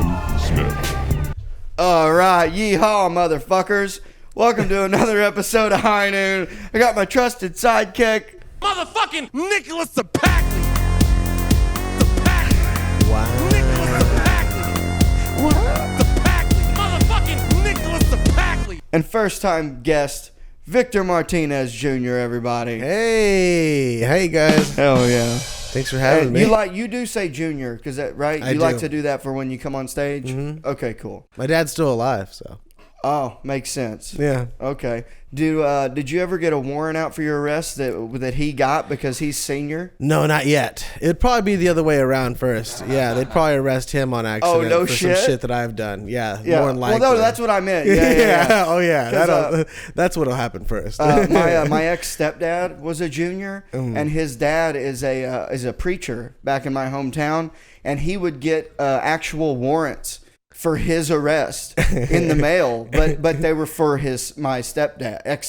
Jason Smith. All right, yeehaw, motherfuckers. Welcome to another episode of High Noon. I got my trusted sidekick, motherfucking Nicholas the Packley. The Packley. Wow. Nicholas the Packley. What? The Packley. Motherfucking Nicholas the Packley. and first-time guest, Victor Martinez Jr., everybody. Hey guys. Hell yeah. Thanks for having me. You do say junior, because that right? I You like do. to do that for when you come on stage? Mhm. Okay, cool. My dad's still alive, so. Oh, makes sense. Yeah. Okay. Did you ever get a warrant out for your arrest that he got because he's senior? No, not yet. It'd probably be the other way around first. Yeah, they'd probably arrest him on accident Oh, no for shit? some shit that I've done. Yeah, Yeah. more than likely. Well, no, that's what I meant. Yeah. Oh, yeah. 'Cause, That's what'll happen first. My ex stepdad was a junior, Mm. and his dad is a preacher back in my hometown, and he would get actual warrants for his arrest in the mail, but they were for my ex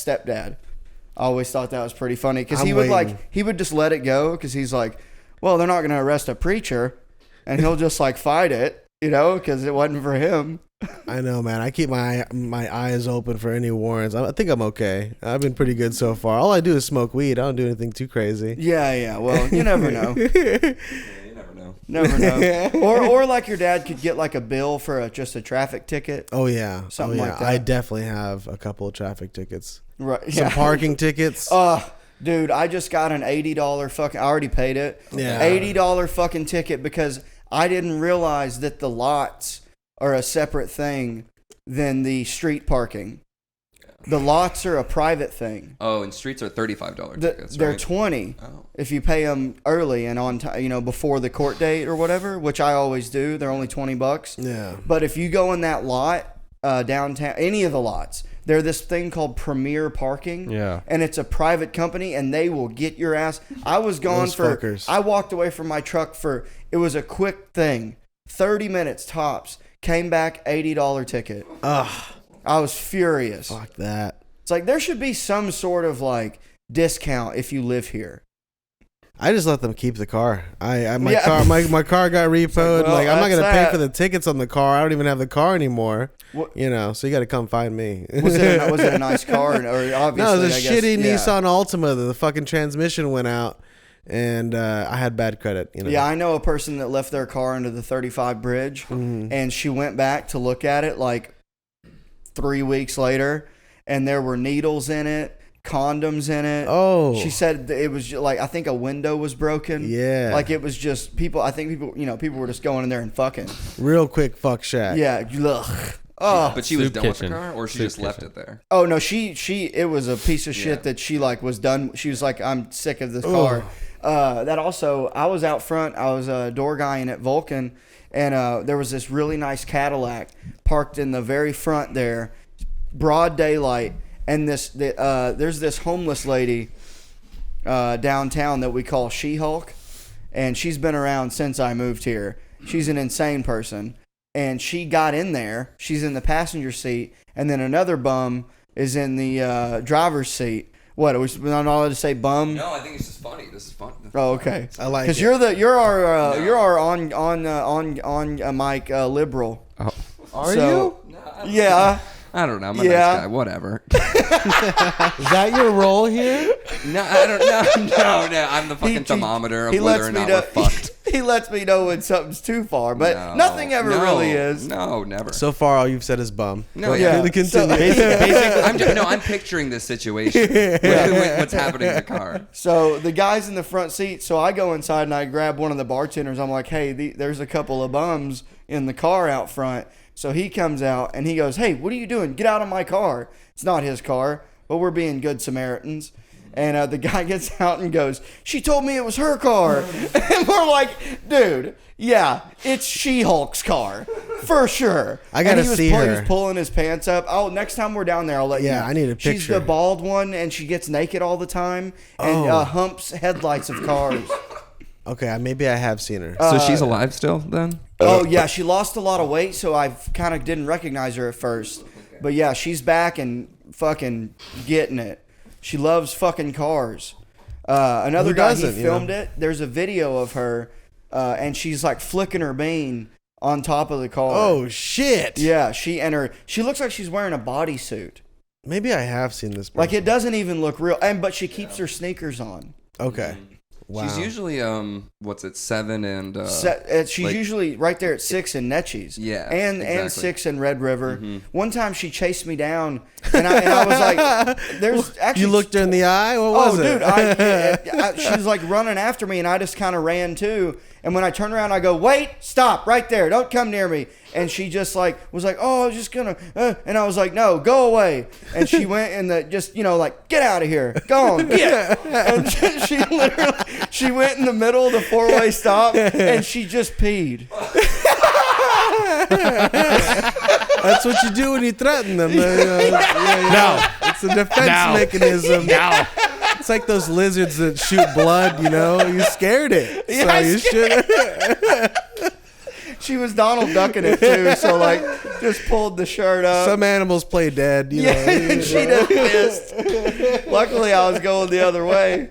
stepdad. I always thought that was pretty funny because he would just let it go because he's like, well, they're not going to arrest a preacher, and he'll just like fight it, because it wasn't for him. I know, man. I keep my eyes open for any warrants. I think I'm okay. I've been pretty good so far. All I do is smoke weed. I don't do anything too crazy. Yeah. Well, you never know. Never know. Or like your dad could get like a bill for just a traffic ticket. Oh, yeah. Something like that. I definitely have a couple of traffic tickets. Right. Some parking tickets. Dude, I just got an $80 fucking, I already paid it. Yeah. $80 fucking ticket because I didn't realize that the lots are a separate thing than the street parking. The lots are a private thing. Oh, and streets are $35 tickets, They're right? $20 Oh. if you pay them early and on time, before the court date or whatever, which I always do. They're only $20. Yeah. But if you go in that lot downtown, any of the lots, they're this thing called Premier Parking. Yeah. And it's a private company, and they will get your ass. I was gone Those for. fuckers. I walked away from my truck for. It was a quick thing, 30 minutes tops. Came back, $80 ticket. Ugh. I was furious. Fuck that. It's like there should be some sort of like discount if you live here. I just let them keep the car. My Yeah. car got repoed. well, I'm not that's gonna pay that. for the tickets on the car. I don't even have the car anymore. What- So you got to come find me. Was it a nice car? Or obviously, No, it was a I guess, shitty yeah. Nissan Altima. The fucking transmission went out, and I had bad credit. Yeah, I know a person that left their car under the 35 bridge, and she went back to look at it like 3 weeks later, and there were needles in it, condoms in it. Oh. She said it was like, I think a window was broken. Yeah. Like it was just people. I think people were just going in there and fucking. Real quick fuck shack. Yeah. Ugh. Oh. But she was Soup done with kitchen. the car, or she Soup just left kitchen. it there? Oh no, she it was a piece of shit Yeah. that she like was done. She was like, I'm sick of this car. That also, I was out front. I was a door guying at Vulcan, and there was this really nice Cadillac parked in the very front there, broad daylight. And there's this homeless lady downtown that we call She-Hulk, and she's been around since I moved here. She's an insane person. And she got in there. She's in the passenger seat, and then another bum is in the driver's seat. What? Are we not allowed to say bum? No, I think it's just funny. This is fun. Oh, okay. I like because it. you're our on mic liberal. Are So- you? Yeah. I don't know. I'm a Yeah. nice guy. Whatever. Is that your role here? No, I don't. No. I'm the fucking thermometer of whether or not we're fucked. He lets me know when something's too far, but No, nothing ever no, really is. No, never. So far, all you've said is bum. No, Go- yeah. Continue. Basically, I'm picturing this situation. with what's happening in the car. So the guy's in the front seat. So I go inside and I grab one of the bartenders. I'm like, hey, there's a couple of bums in the car out front. So he comes out and he goes, hey, what are you doing? Get out of my car. It's not his car, but we're being good Samaritans. And the guy gets out and goes, she told me it was her car. And we're like, dude, yeah, it's She-Hulk's car. For sure. I gotta And see He her. was pulling his pants up. Oh, next time we're down there, I'll let you Yeah, know. I need a She's picture. the bald one, and she gets naked all the time and Oh. humps headlights of cars. Okay, maybe I have seen her. So she's alive still, then? Oh, yeah, she lost a lot of weight, so I kind of didn't recognize her at first. But yeah, she's back and fucking getting it. She loves fucking cars. Another Who guy, doesn't, he you know? filmed it. There's a video of her, and she's like flicking her bean on top of the car. Oh shit. Yeah, she looks like she's wearing a bodysuit. Maybe I have seen this person. Like it doesn't even look real. But she keeps her sneakers on. Okay. Wow. She's usually 7 and She's usually right there at 6 in Netchie's. Yeah, and exactly. 6 in Red River. One time she chased me down, and I was like, "There's actually." You looked her in the eye. What was it? Dude, she was like running after me, and I just kind of ran too. And when I turned around, I go, "Wait, stop right there! Don't come near me!" And she just was like, "Oh, I was just gonna," and I was like, "No, go away!" And she went and get out of here, go on, get. And she literally went in the middle of the 4-way stop, and she just peed. That's what you do when you threaten them. No. It's a defense mechanism. No. It's like those lizards that shoot blood, You scared it. Yeah, so you should. She was Donald ducking it too, so just pulled the shirt up. Some animals play dead, Yeah, and she just missed. Luckily, I was going the other way.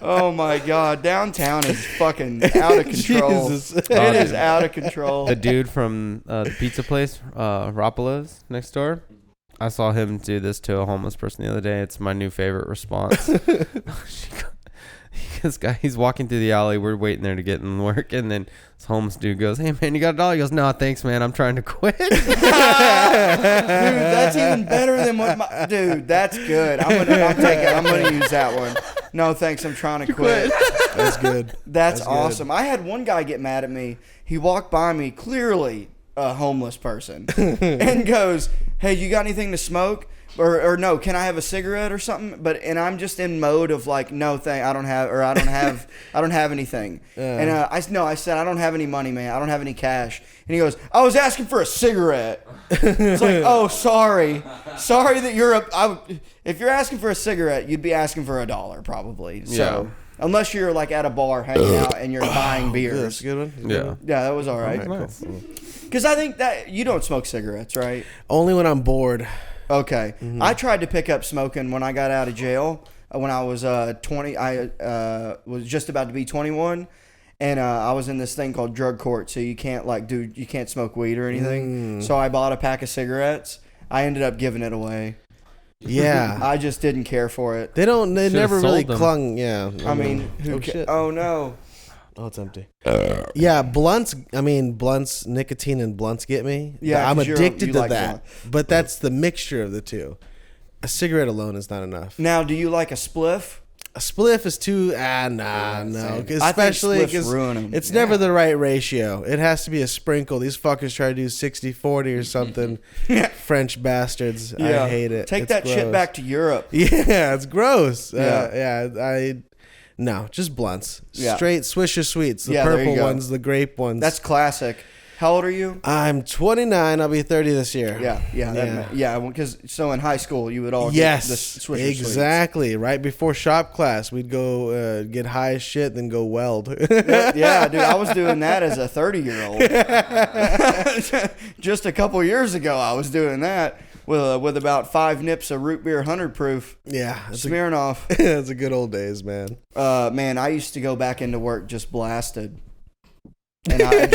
Oh my God, downtown is fucking out of control. Jesus. It is out of control. The dude from the pizza place, Rapolo's next door. I saw him do this to a homeless person the other day. It's my new favorite response. This guy, he's walking through the alley. We're waiting there to get in work, and then this homeless dude goes, "Hey man, you got $1?" He goes, "No, thanks man, I'm trying to quit." Dude, that's even better than what dude, that's good. I'm gonna use that one. No thanks, I'm trying to quit. That's good. That's awesome. I had one guy get mad at me. He walked by me, clearly a homeless person, and goes, "Hey, you got anything to smoke? Or no, can I have a cigarette or something?" And I'm just in mode of no, I don't have anything. And I said, "I don't have any money, man. I don't have any cash." And he goes, "I was asking for a cigarette." It's like, "Oh, sorry that if you're asking for a cigarette, you'd be asking for $1 probably." So unless you're at a bar hanging out and you're buying beers. That's a good one. Yeah. Yeah, that was all right. Nice. Because I think that you don't smoke cigarettes, right? Only when I'm bored. Okay. I tried to pick up smoking when I got out of jail. When I was 20, I was just about to be 21, and I was in this thing called drug court. So you can't you can't smoke weed or anything. So I bought a pack of cigarettes. I ended up giving it away. Yeah. I just didn't care for it. They Should've never really sold them. clung. Yeah. I mean, shit. Oh no. Oh, it's empty. Yeah, blunts. I mean, blunts, nicotine and blunts get me. Yeah, I'm 'cause addicted you to like that. But that's the mixture of the two. A cigarette alone is not enough. Now, do you like a spliff? A spliff is too. No. I think Especially spliffs because ruin 'em. it's never the right ratio. It has to be a sprinkle. These fuckers try to do 60-40 or something. French bastards. Yeah. I hate it. Take It's that shit gross. back to Europe. Yeah, it's gross. Yeah. No, just blunts. Yeah. Straight Swisher Sweets. The Yeah, there you purple go. ones, the grape ones. That's classic. How old are you? I'm 29. I'll be 30 this year. Yeah. Because so in high school you would all Yes, get the Swisher Sweets. exactly. Right before shop class, we'd go get high as shit, then go weld. Yeah, dude, I was doing that as a 30-year-old. Just a couple years ago, I was doing that with about 5 nips of root beer 100 proof. Yeah, Smirnoff. It's a good old days, man. Man, I used to go back into work just blasted. And I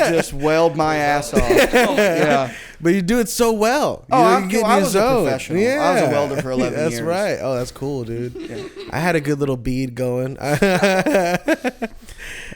just weld my ass off. Yeah. But you do it so well. Oh, You I was a professional. I was a welder for 11 that's years. That's right. Oh, that's cool, dude. Yeah. I had a good little bead going.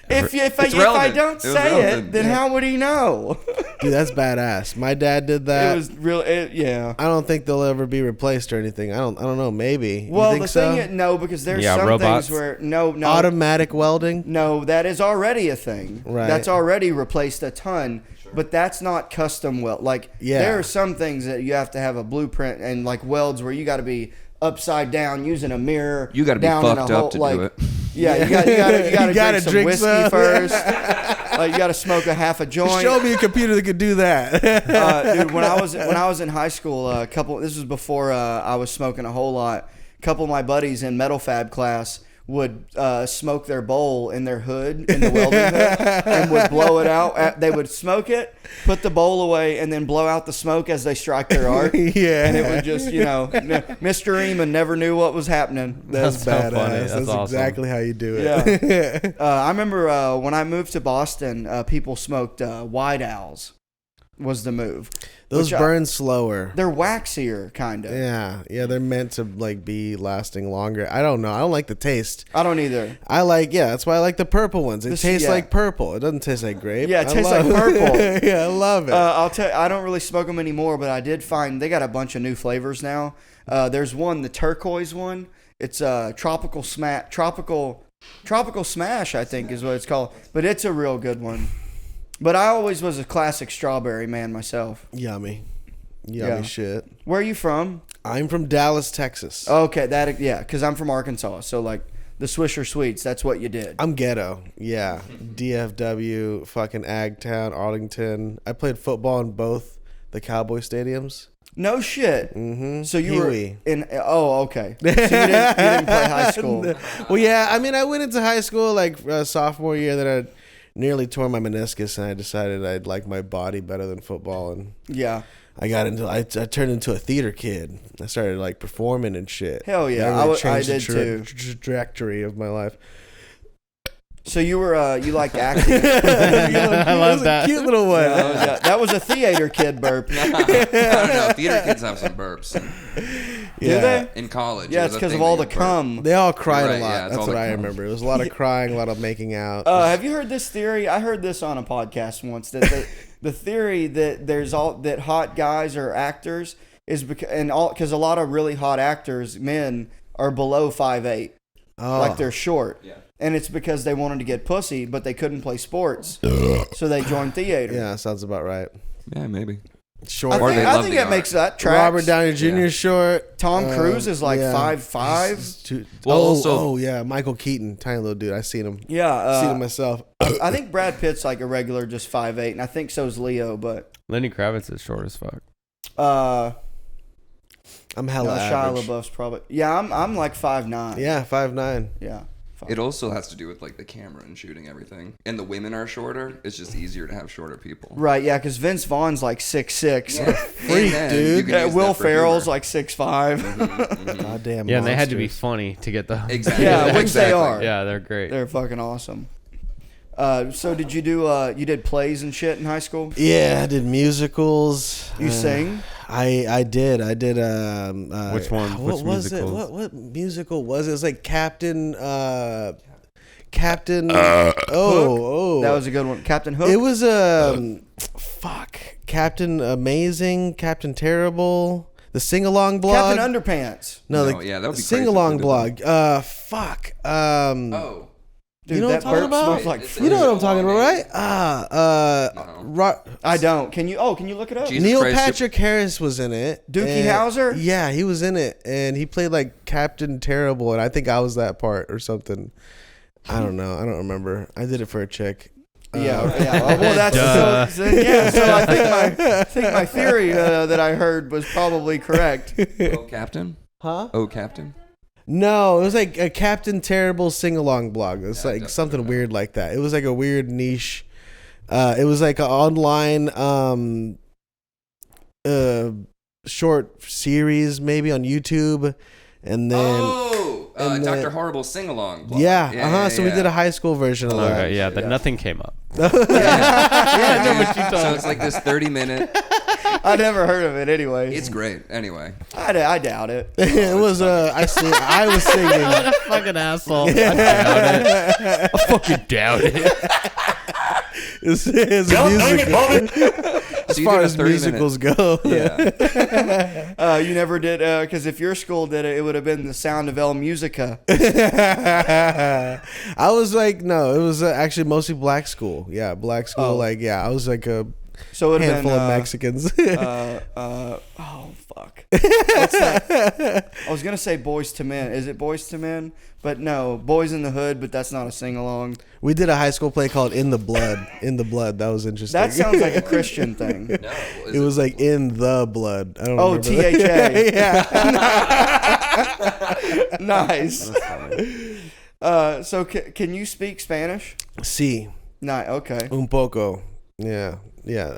If I relevant. don't It was say relevant. it, then how would he know? Dude, that's badass. My dad did that. It was real. Yeah. I don't think they'll ever be replaced or anything. I don't know. Maybe. Well, you think the so? thing is, no, because there's some robots. things where no. Automatic welding. No, that is already a thing. Right. That's already replaced a ton, but that's not custom weld. There are some things that you have to have a blueprint and welds where you got to be upside down using a mirror. You got to be down in fucked a hole, up to do it. Yeah, you got to drink some whiskey some. first. You got to smoke a half a joint. Show me a computer that could do that. Dude, when I was in high school, this was before I was smoking a whole lot. A couple of my buddies in metal fab class would smoke their bowl in their hood, in the welding hood, and would blow it out. They would smoke it, put the bowl away, and then blow out the smoke as they strike their arc. Yeah. And it would just, Mr. Eamon never knew what was happening. That's so badass. funny. That's That's awesome. exactly how you do it. Yeah. I remember when I moved to Boston, people smoked White Owls was the move. Those Which burn slower. They're waxier, kind of. Yeah, they're meant to like be lasting longer. I don't know. I don't like the taste. I don't either. That's why I like the purple ones. It tastes like purple. It doesn't taste like grape. Yeah, it tastes like purple. Yeah, I love it. I'll tell you, I don't really smoke them anymore, but I did find they got a bunch of new flavors now. There's one, the turquoise one. It's tropical smash, I think is what it's called. But it's a real good one. But I always was a classic strawberry man myself. Yummy Yeah. shit. Where are you from? I'm from Dallas, Texas. Okay, because I'm from Arkansas. So like the Swisher Sweets, that's what you did. I'm ghetto. Yeah, DFW, fucking Agtown, Arlington. I played football in both the Cowboy stadiums. No shit. Mm-hmm. So you Pee-wee. were in? Oh, okay. So you didn't play high school. Well, yeah. I mean, I went into high school like sophomore year. Then I nearly tore my meniscus, and I decided I'd like my body better than football. And Yeah. I turned into a theater kid. I started like performing and shit. Hell yeah. That really I changed the did too. Trajectory of my life. So you were you liked acting? I love that. Cute little one. That was a theater kid burp. I don't know. Theater kids have some burps Do they? in college. Yeah, it it's was a because thing of all that the you burp. cum. They all cried Right, a lot. yeah, it's That's all what the I cum. remember. It was a lot of crying, a lot of making out. Have you heard this theory? I heard this on a podcast once that the theory that that hot guys are actors is because a lot of really hot actors, men, are below 5'8", like they're short. Yeah. And it's because they wanted to get pussy, but they couldn't play sports, so they joined theater. Yeah, sounds about right. Yeah, maybe. Short. Or they I love think the that art. makes that tracks. Robert Downey Jr. Yeah. short. Tom Cruise is like yeah. 5'5". Well, also- oh yeah, Michael Keaton, tiny little dude. I seen him. Yeah, Seen him myself. I think Brad Pitt's like a regular, just 5'8", and I think so's Leo. But Lenny Kravitz is short as fuck. I'm hella Shia average. LaBeouf's probably. Yeah, I'm like 5'9". Yeah, 5'9". Yeah. It also has to do with like the camera and shooting everything. And the women are shorter. It's just easier to have shorter people. Right, yeah, because Vince Vaughn's like 6'6". Freak, dude. Yeah, Will Ferrell's like 6'5". Goddamn. Yeah, and they had to be monsters. funny to get the. Exactly. Yeah, which they Exactly. are. Yeah, they're great. They're fucking awesome. So did you do? You did plays and shit in high school? Yeah, I did musicals. You sing? I did. Which one? What Which was it? musicals? What musical was it? It was like Captain. Captain. Hook? Oh. That was a good one. Captain Hook. It was fuck. Captain Amazing, Captain Terrible, the sing along blog. Captain Underpants. No, yeah, that would be sing along crazy if blog. Fuck. Oh. Dude, you know what that I'm talking burp about? smells like It's fruit. You know what I'm Sing-along talking about, right? No. I don't. Can you? Oh, can you look it up? Jesus Neil Christ, Patrick Harris was in it. Dookie and- Howser? Yeah, he was in it, and he played like Captain Terrible, and I think I was that part or something. I don't know. I don't remember. I did it for a chick. Yeah. Well, that's Duh. so I think my theory that I heard was probably correct. Oh, Captain? Huh? Oh, Captain? No, it was like a Captain Terrible sing along blog. It's Yeah, like definitely something not. weird like that. It was like a weird niche. It was like an online short series maybe on YouTube, and then and Dr. then- Horrible sing-along. blog. yeah, so we did a high school version of that. Okay, yeah, that nothing came up. So it's like this 30-minute. I never heard of it anyway. It's great. Anyway. I doubt it. It was I was singing. Fucking asshole. I doubt it. I fucking doubt it. It's a musical. As So you far did a as 30-minute musicals go, Yeah. You never did because if your school did it, it would have been the Sound of El Musica. I was like, no, it was actually mostly black school. Yeah, black school. Oh. Like, yeah, I was like a So it would have handful been of Mexicans. oh fuck. What's that? I was gonna say Boys to Men. Is it Boys to Men? But no, Boys in the Hood. But that's not a sing along. We did a high school play called "In the Blood." In the Blood. That was interesting. That sounds like a Christian thing. No. It was like in the blood. I don't Oh, remember. THA. Yeah. Nice. So can you speak Spanish? Sí. Nah, okay. Un poco. Yeah.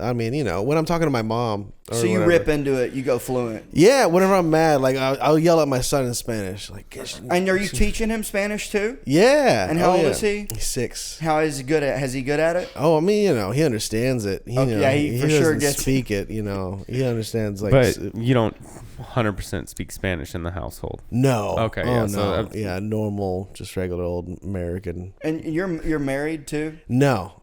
I mean, when I'm talking to my mom. So you rip into it, you go fluent. Yeah, whenever I'm mad, like I'll yell at my son in Spanish, like. And are you teaching him Spanish too? Yeah. And how old is he? He's 6. How is he good at? Has he good at it? Oh, I mean, he understands it. He for sure doesn't gets speak it. He understands like. But you don't 100% speak Spanish in the household. No. Okay. Oh, Yeah. no. So Normal, just regular old American. And you're married too? No.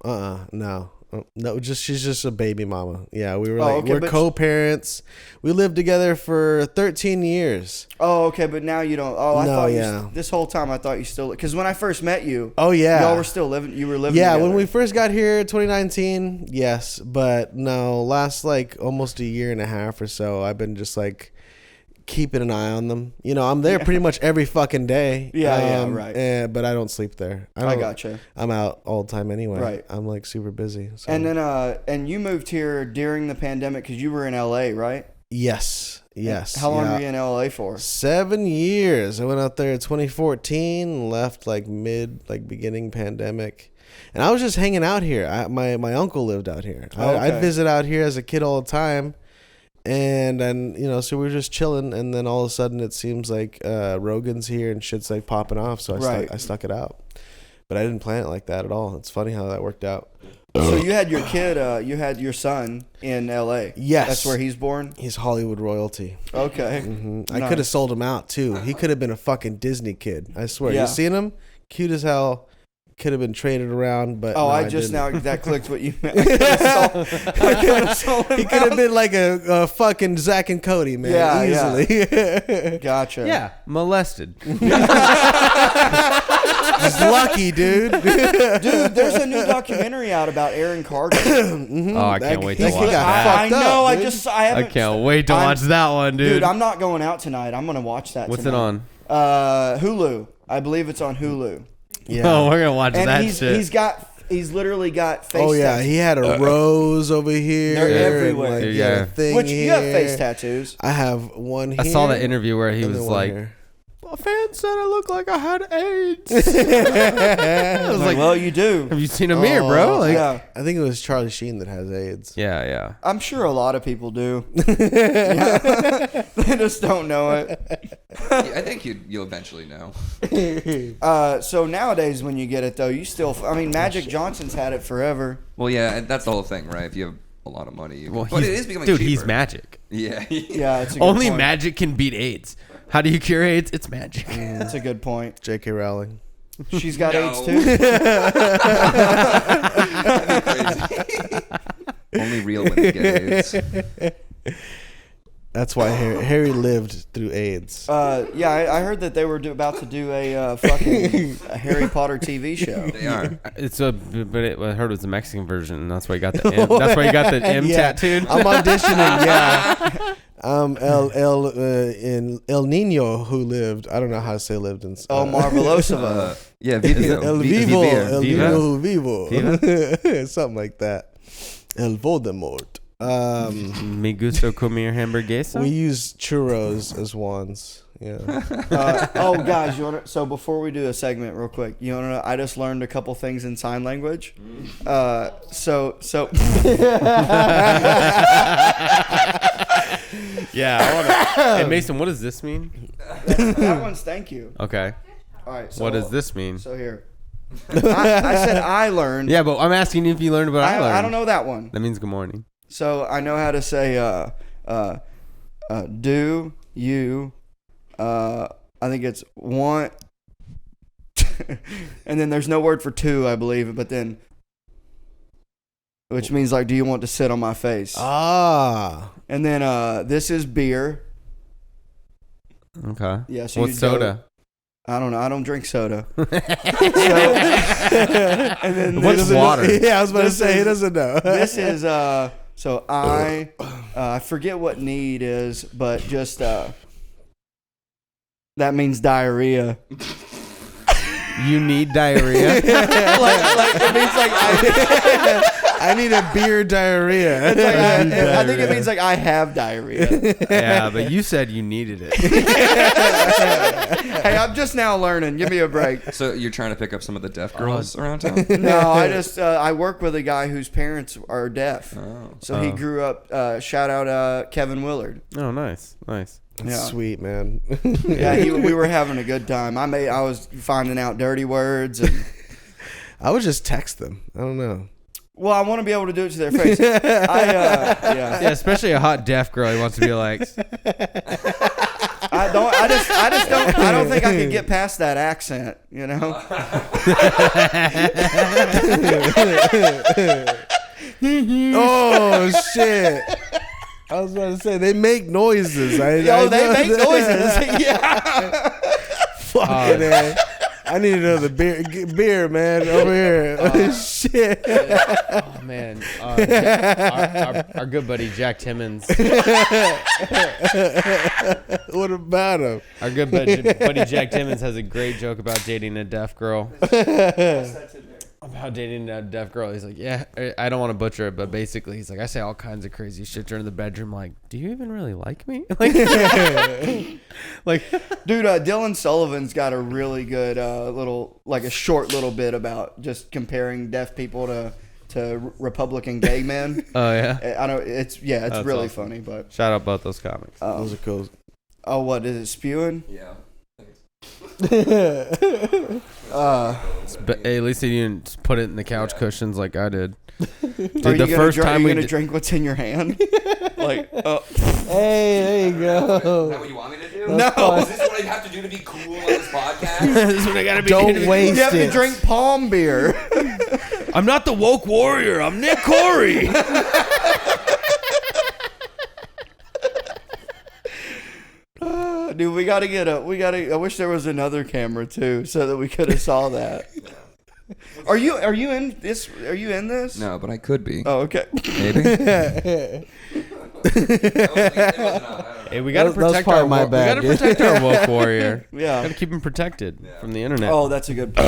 No. No, she's just a baby mama. Yeah, we were we're but co-parents. We lived together for 13 years. Oh, okay, but now you don't. Oh, I No, thought yeah. this whole time I thought you still, because when I first met you, Oh yeah, y'all were still living. You were living. Yeah, together. when we first got here, 2019, yes, but no, last like almost a year and a half or so, I've been just like keeping an eye on them. I'm there pretty much every fucking day. Yeah, right. But I don't sleep there. I gotcha. I'm out all the time anyway. Right. I'm like super busy. So. And then, and you moved here during the pandemic because you were in LA, right? Yes. How long were you in LA for? 7 years. I went out there in 2014, left beginning pandemic. And I was just hanging out here. My uncle lived out here. I'd visit out here as a kid all the time. And then, so we were just chilling. And then all of a sudden it seems like Rogan's here and shit's like popping off. So I stuck it out. But I didn't plan it like that at all. It's funny how that worked out. So you had your kid, you had your son in LA. Yes. That's where he's born? He's Hollywood royalty. Okay. Mm-hmm. I could have sold him out too. He could have been a fucking Disney kid. I swear. Yeah. You seen him? Cute as hell. Could have been traded around, but oh, no, I just didn't. now that clicked what you meant. I could have sold him He could have out. been like a fucking Zach and Cody, man. Yeah, Easily. Gotcha. Yeah, molested. Just lucky, dude. Dude, there's a new documentary out about Aaron Carter. Oh, I can't wait to That watch kid got that. I fucked know. up, I dude. haven't. I can't wait to I'm- watch that one, dude. Dude, I'm not going out tonight. I'm gonna watch that. What's tonight. it on? Hulu. I believe it's on Hulu. Yeah. Oh, we're gonna watch And that he's shit. he's literally got face. Oh yeah, tattoos. he had a rose over here. They're and, everywhere. like, Dude, he had a yeah. thing Which you have here. face tattoos. I have one here. I saw that interview where he and was then one like, here. "A fan said I look like I had AIDS." I was like, well, you do. "Have you seen a mirror, bro?" Like, Yeah, I think it was Charlie Sheen that has AIDS. yeah. I'm sure a lot of people do. Yeah. They just don't know it. I think you'll eventually know. So nowadays, when you get it though, you still. I mean, Magic Johnson's had it forever. Well, yeah, and that's the whole thing, right? If you have a lot of money, you Well, but it he's- is becoming dude, cheaper. he's magic. Yeah. Yeah, it's a good Only point. magic can beat AIDS. How do you cure AIDS? It's magic. That's a good point. J.K. Rowling. She's got No. AIDS too. Crazy. Only real women get AIDS. That's why Harry lived through AIDS. Yeah, I heard that they were about to do a fucking a Harry Potter TV show. They are. I heard it was the Mexican version, and that's why he got the M. That's why he got the M Yeah. tattooed. I'm auditioning. Yeah. El Nino who lived. I don't know how to say lived in. Oh, Marvelosova. Yeah, Vivio. El Vivo. El Viva? Nino Vivo. Something like that. El Voldemort. Me gusto comer hamburguesa. We use churros as wands. Yeah. Oh, guys, you want so before we do a segment, real quick, you want to know? I just learned a couple things in sign language. So. Yeah. I wanna, hey Mason, what does this mean? That one's thank you. Okay. All right. So, What does this mean? So here, I said I learned. Yeah, but I'm asking you if you learned what I learned. I don't know that one. That means good morning. So I know how to say do you I think it's want and then there's no word for two, I believe, but then which means like do you want to sit on my face? Ah. And then this is beer. Okay. Yeah, so What's you go- soda? I don't know. I don't drink soda. And then What's this is- water? Yeah, I was about to This say he is- doesn't know. This is so I forget what need is, but just that means diarrhea. You need diarrhea. like it means like I need a beer diarrhea. It's like I think it means like I have diarrhea. Yeah, but you said you needed it. Hey, I'm just now learning. Give me a break. So you're trying to pick up some of the deaf girls around town? No, I just I work with a guy whose parents are deaf. Oh. So he grew up. Shout out Kevin Willard. Oh, nice. Nice. Yeah. Sweet, man. Yeah, we were having a good time. I was finding out dirty words. And, I would just text them. I don't know. well, I want to be able to do it to their face. Yeah, especially a hot deaf girl. He wants to be like, I don't think I could get past that accent. You know. Oh shit! I was about to say they make noises. They make noises. Yeah. Fucking A. I need another beer, man, over here. Shit. oh man, our good buddy Jack Timmons. What about him? Our good buddy Jack Timmons has a great joke about dating a deaf girl. About dating a deaf girl. He's like, yeah, I don't want to butcher it, but basically he's like, I say all kinds of crazy shit during the bedroom. Like, do you even really like me? Like, Dude, Dylan Sullivan's got a really good a short little bit about just comparing deaf people to Republican gay men. Oh yeah, I know it's really awesome. funy. But shout out both those comics. Those are cool. Oh, what is it? Spewing? Yeah. Hey, at least he didn't put it in the couch cushions like I did. Dude, Are you the first time we we gonna drink what's in your hand? Like, Hey, there you go. Is that what you want me to do? No. Is this what I have to do to be cool on this podcast? this is what I gotta be. Don't waste you have it. to drink palm beer. I'm not the woke warrior. I'm Nick Corey. Dude, I wish there was another camera too, so that we could have saw that. Are you in this? Are you in this? No, but I could be. Oh, okay. Maybe. Hey, we gotta That was protect part our of my we bag, gotta dude. protect our woke warrior. Yeah. Gotta keep him protected from the internet. Oh, that's a good point.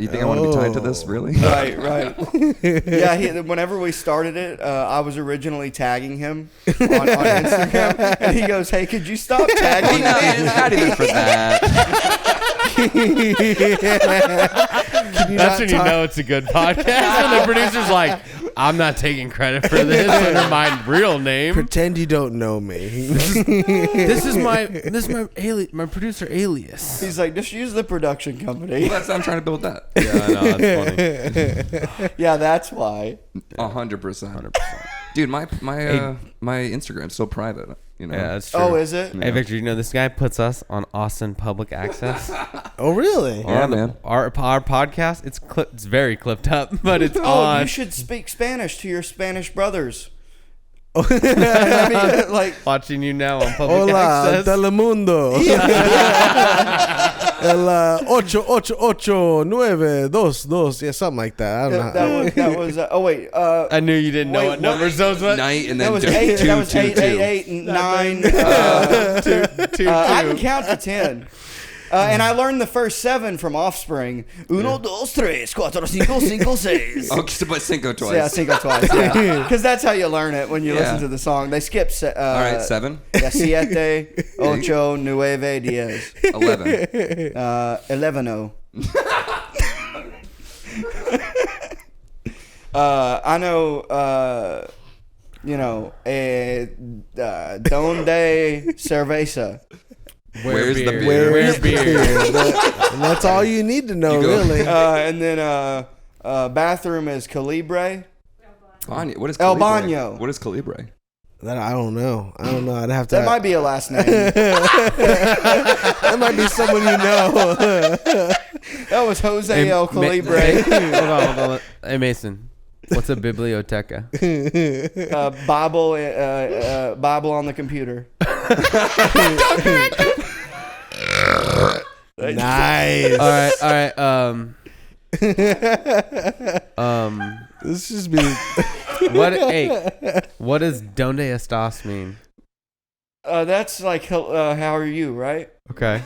You think I want to be tied to this? Really? Right. Yeah, whenever we started it, I was originally tagging him on Instagram, and he goes, "Hey, could you stop tagging No, me?" it's not even for that. That's when you know it's a good podcast. When the producer's like, I'm not taking credit for this under my real name. Pretend you don't know me. This is my my producer alias. He's like, just use the production company. Well, that's I'm trying to build that. Yeah, I know, that's funny. Yeah, that's why. 100%. Dude, my Instagram's so private. You know. Yeah, that's true. Oh, is it? Hey, Victor, you know this guy puts us on Austin Public Access. Oh, really? Yeah, man. Our podcast, it's very clipped up, but it's Oh, on. you should speak Spanish to your Spanish brothers. I mean, like, Watching you now on Public Hola, Access. Telemundo. El 888-922. Yeah, something like that. I don't know. that was. Oh wait. I knew you didn't know Wait, what numbers those were. Night and That then was two, eight. two, That was two, 888 9. I can count to 10. And I learned the first 7 from Offspring. 1, 2, 3, 4, 5, 6. Oh, but Cinco twice. Yeah, cinco twice. Yeah, because that's how you learn it when you listen to the song. They skip. All right, 7. Yeah, 7, 8, 9, 10. 11. 11. I know. Donde cerveza. Where's the beer? beer? Where's beer? And that's all you need to know, You go- really. And then bathroom is Calibre. What is El Calibre? Baño. What is Calibre? That I don't know. I'd have to. That might be a last name. That might be someone you know. That was Jose El Calibre. Hold on. Hey, Mason. What's a biblioteca? Bible on the computer. Nice. All right. This just be. What does donde estás mean? That's like how are you, right? Okay.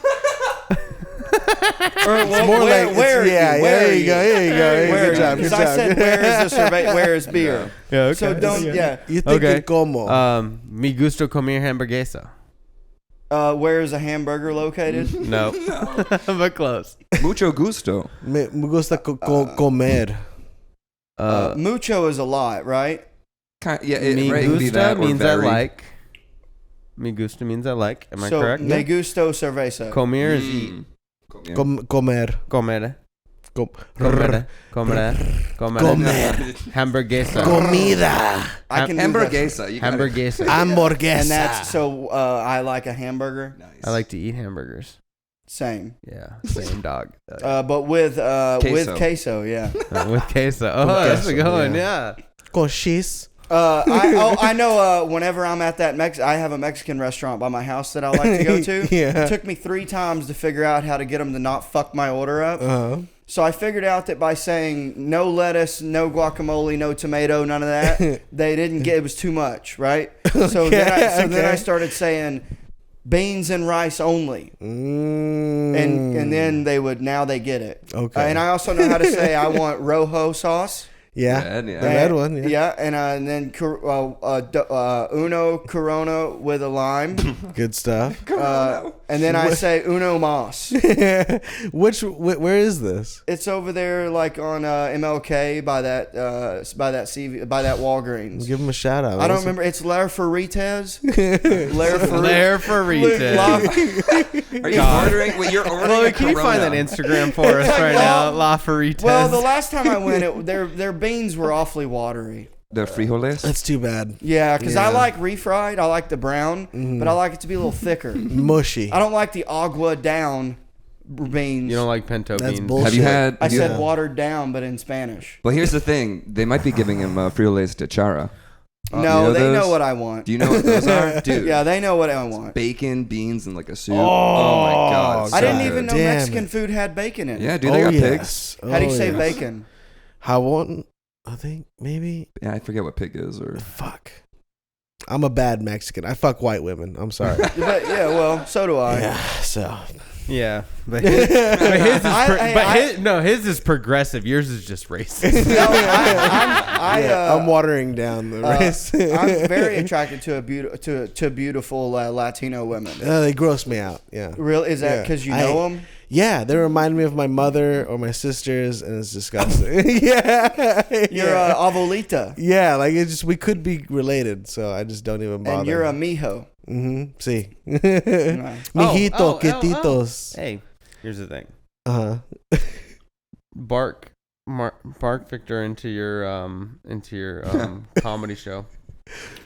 more like there you go. Good job. Because I said, where is beer? Yeah, okay. So don't, yeah. You think it como? Mi gusto comer hamburguesa. Where is a hamburger located? No. But close. Mucho gusto. Me gusta comer. Mucho is a lot, right? Mi right, can be gusta that or means very. I like. Mi gusta means I like. Am I So, correct? me gusto cerveza. Comer is eat. Comer. Comer. Com- Comer. Comer. Comer. Hamburguesa. Comida. I can do that. Hamburguesa. You got it. Hamburguesa. Hamburguesa. And that's so I like a hamburger. Nice. I like to eat hamburgers. Same. Yeah, same dog. But with queso, yeah. With queso. Oh, that's a good one. Yeah. Con cheese. I know. Whenever I'm at that I have a Mexican restaurant by my house that I like to go to. Yeah. It took me 3 times to figure out how to get them to not fuck my order up. Uh-huh. So I figured out that by saying no lettuce, no guacamole, no tomato, none of that, they didn't get. It was too much, right? So then I started saying beans and rice only, and then now they get it. Okay. And I also know how to say I want rojo sauce. Yeah. Yeah. The red one. Yeah. Yeah, and then uno Corona with a lime. Good stuff. And then I say uno mas. Where is this? It's over there, like on MLK by that Walgreens. Give him a shout out. I don't remember. It's La Ferritas. Lair for Are you ordering? Wait, you're ordering. Well, a can you find that Corona. Instagram for us right now? La Faritas. Well, the last time I went, their beans were awfully watery. The frijoles. That's too bad. Yeah, because I Yeah. like refried. I like the brown, but I like it to be a little thicker. Mushy. I don't like the agua down beans. You don't like pinto That's beans. bullshit. Have you had? I said Yeah. watered down, but in Spanish. Well, here's the thing. They might be giving him frijoles de chara. No, you know they those? know what I want. Do you know what those are, dude? Yeah, they know what I want. Bacon, beans, and like a soup. Oh, my god! I so didn't good. even know Damn Mexican it. food had bacon in it. Yeah, dude, they got pigs. How do you say yes. bacon? Jabón, I think maybe. Yeah, I forget what pig is or. Fuck. I'm a bad Mexican. I fuck white women. I'm sorry. But, yeah, well, so do I. Yeah. So. Yeah, but his is progressive. Yours is just racist. No, I'm watering down the race. I'm very attracted to beautiful Latino women. They gross me out. Yeah. Really? Is that because you know them? Yeah, they remind me of my mother or my sisters, and it's disgusting. Yeah. You're a abuelita. Yeah, like it's just we could be related, so I just don't even bother. And you're a mijo. Mm-hmm. See. Nice. Mijito, quietitos. Hey, here's the thing. Uh-huh. Bark Victor into your comedy show.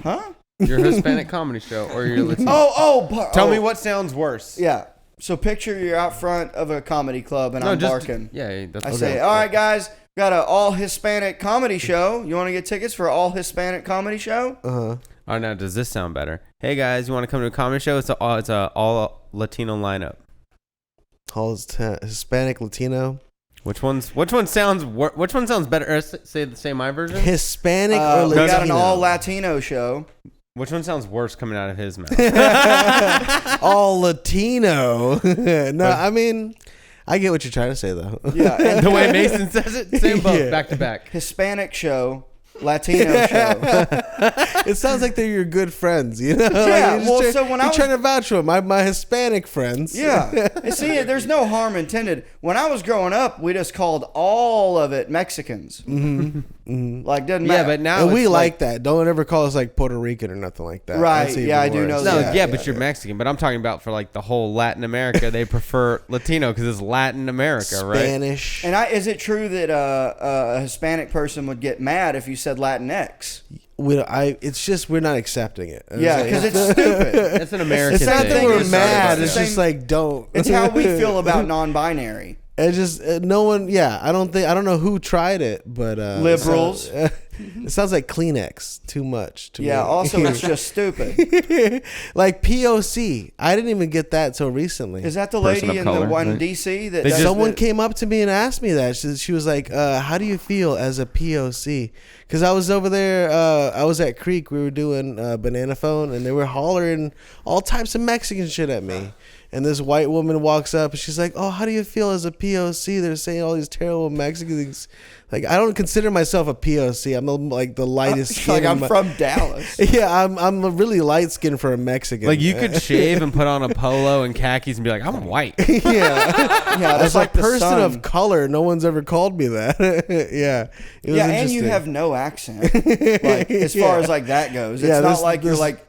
Huh? Your Hispanic comedy show or your Latino. Tell me what sounds worse. Yeah. So picture you're out front of a comedy club and I'm barking. Yeah, that's I say, all right, guys, got an all Hispanic comedy show. You want to get tickets for an all Hispanic comedy show? Uh-huh. Oh, now does this sound better? Hey guys, you want to come to a comedy show? It's a all Latino lineup. All Hispanic, Latino. Which one sounds better? Say my version. Hispanic or We Latino? got an all Latino show. Which one sounds worse coming out of his mouth? All Latino. No, I mean, I get what you're trying to say though. Yeah. And The way Mason says it, same both, Yeah. back to back. Hispanic show, Latino show. It sounds like they're your good friends, you know? Yeah, you're well, so when I you're was- trying to vouch for them. My Hispanic friends. Yeah. And see, there's no harm intended. When I was growing up, we just called all of it Mexicans. Like, doesn't matter. Yeah, but now And we it's like that. Don't ever call us like Puerto Rican or nothing like that. Right, That's even yeah, I do worse. know No, that. yeah, but you're Mexican. But I'm talking about for like the whole Latin America, they prefer Latino because it's Latin America, right? Spanish. And is it true that a Hispanic person would get mad if you said Latinx? It's just we're not accepting it. Yeah, because it's stupid. That's an American It's not thing. that we're It's mad. the It's same- just like don't. It's how we feel about non-binary. It just no one. Yeah, I don't know who tried it, but Liberals. It sounds like Kleenex too much. To Yeah, me. also it's just stupid. Like POC. I didn't even get that till recently. Is that the Person lady of in the color, one right? DC that They does just- Someone the- came up to me and asked me that. She was like, "How do you feel as a POC?" Because I was over there. I was at Creek. We were doing Banana Phone, and they were hollering all types of Mexican shit at me. and this white woman walks up and she's like, "Oh, how do you feel as a POC? They're saying all these terrible Mexican things." Like, I don't consider myself a POC. I'm like the lightest skin. Like, I'm from Dallas. Yeah, I'm a really light skin for a Mexican. Like, you could shave and put on a polo and khakis and be like, I'm white. Yeah, as like a person of color, no one's ever called me that. Yeah, it was and you have no accent. Like, as far as like that goes, it's not like you're like.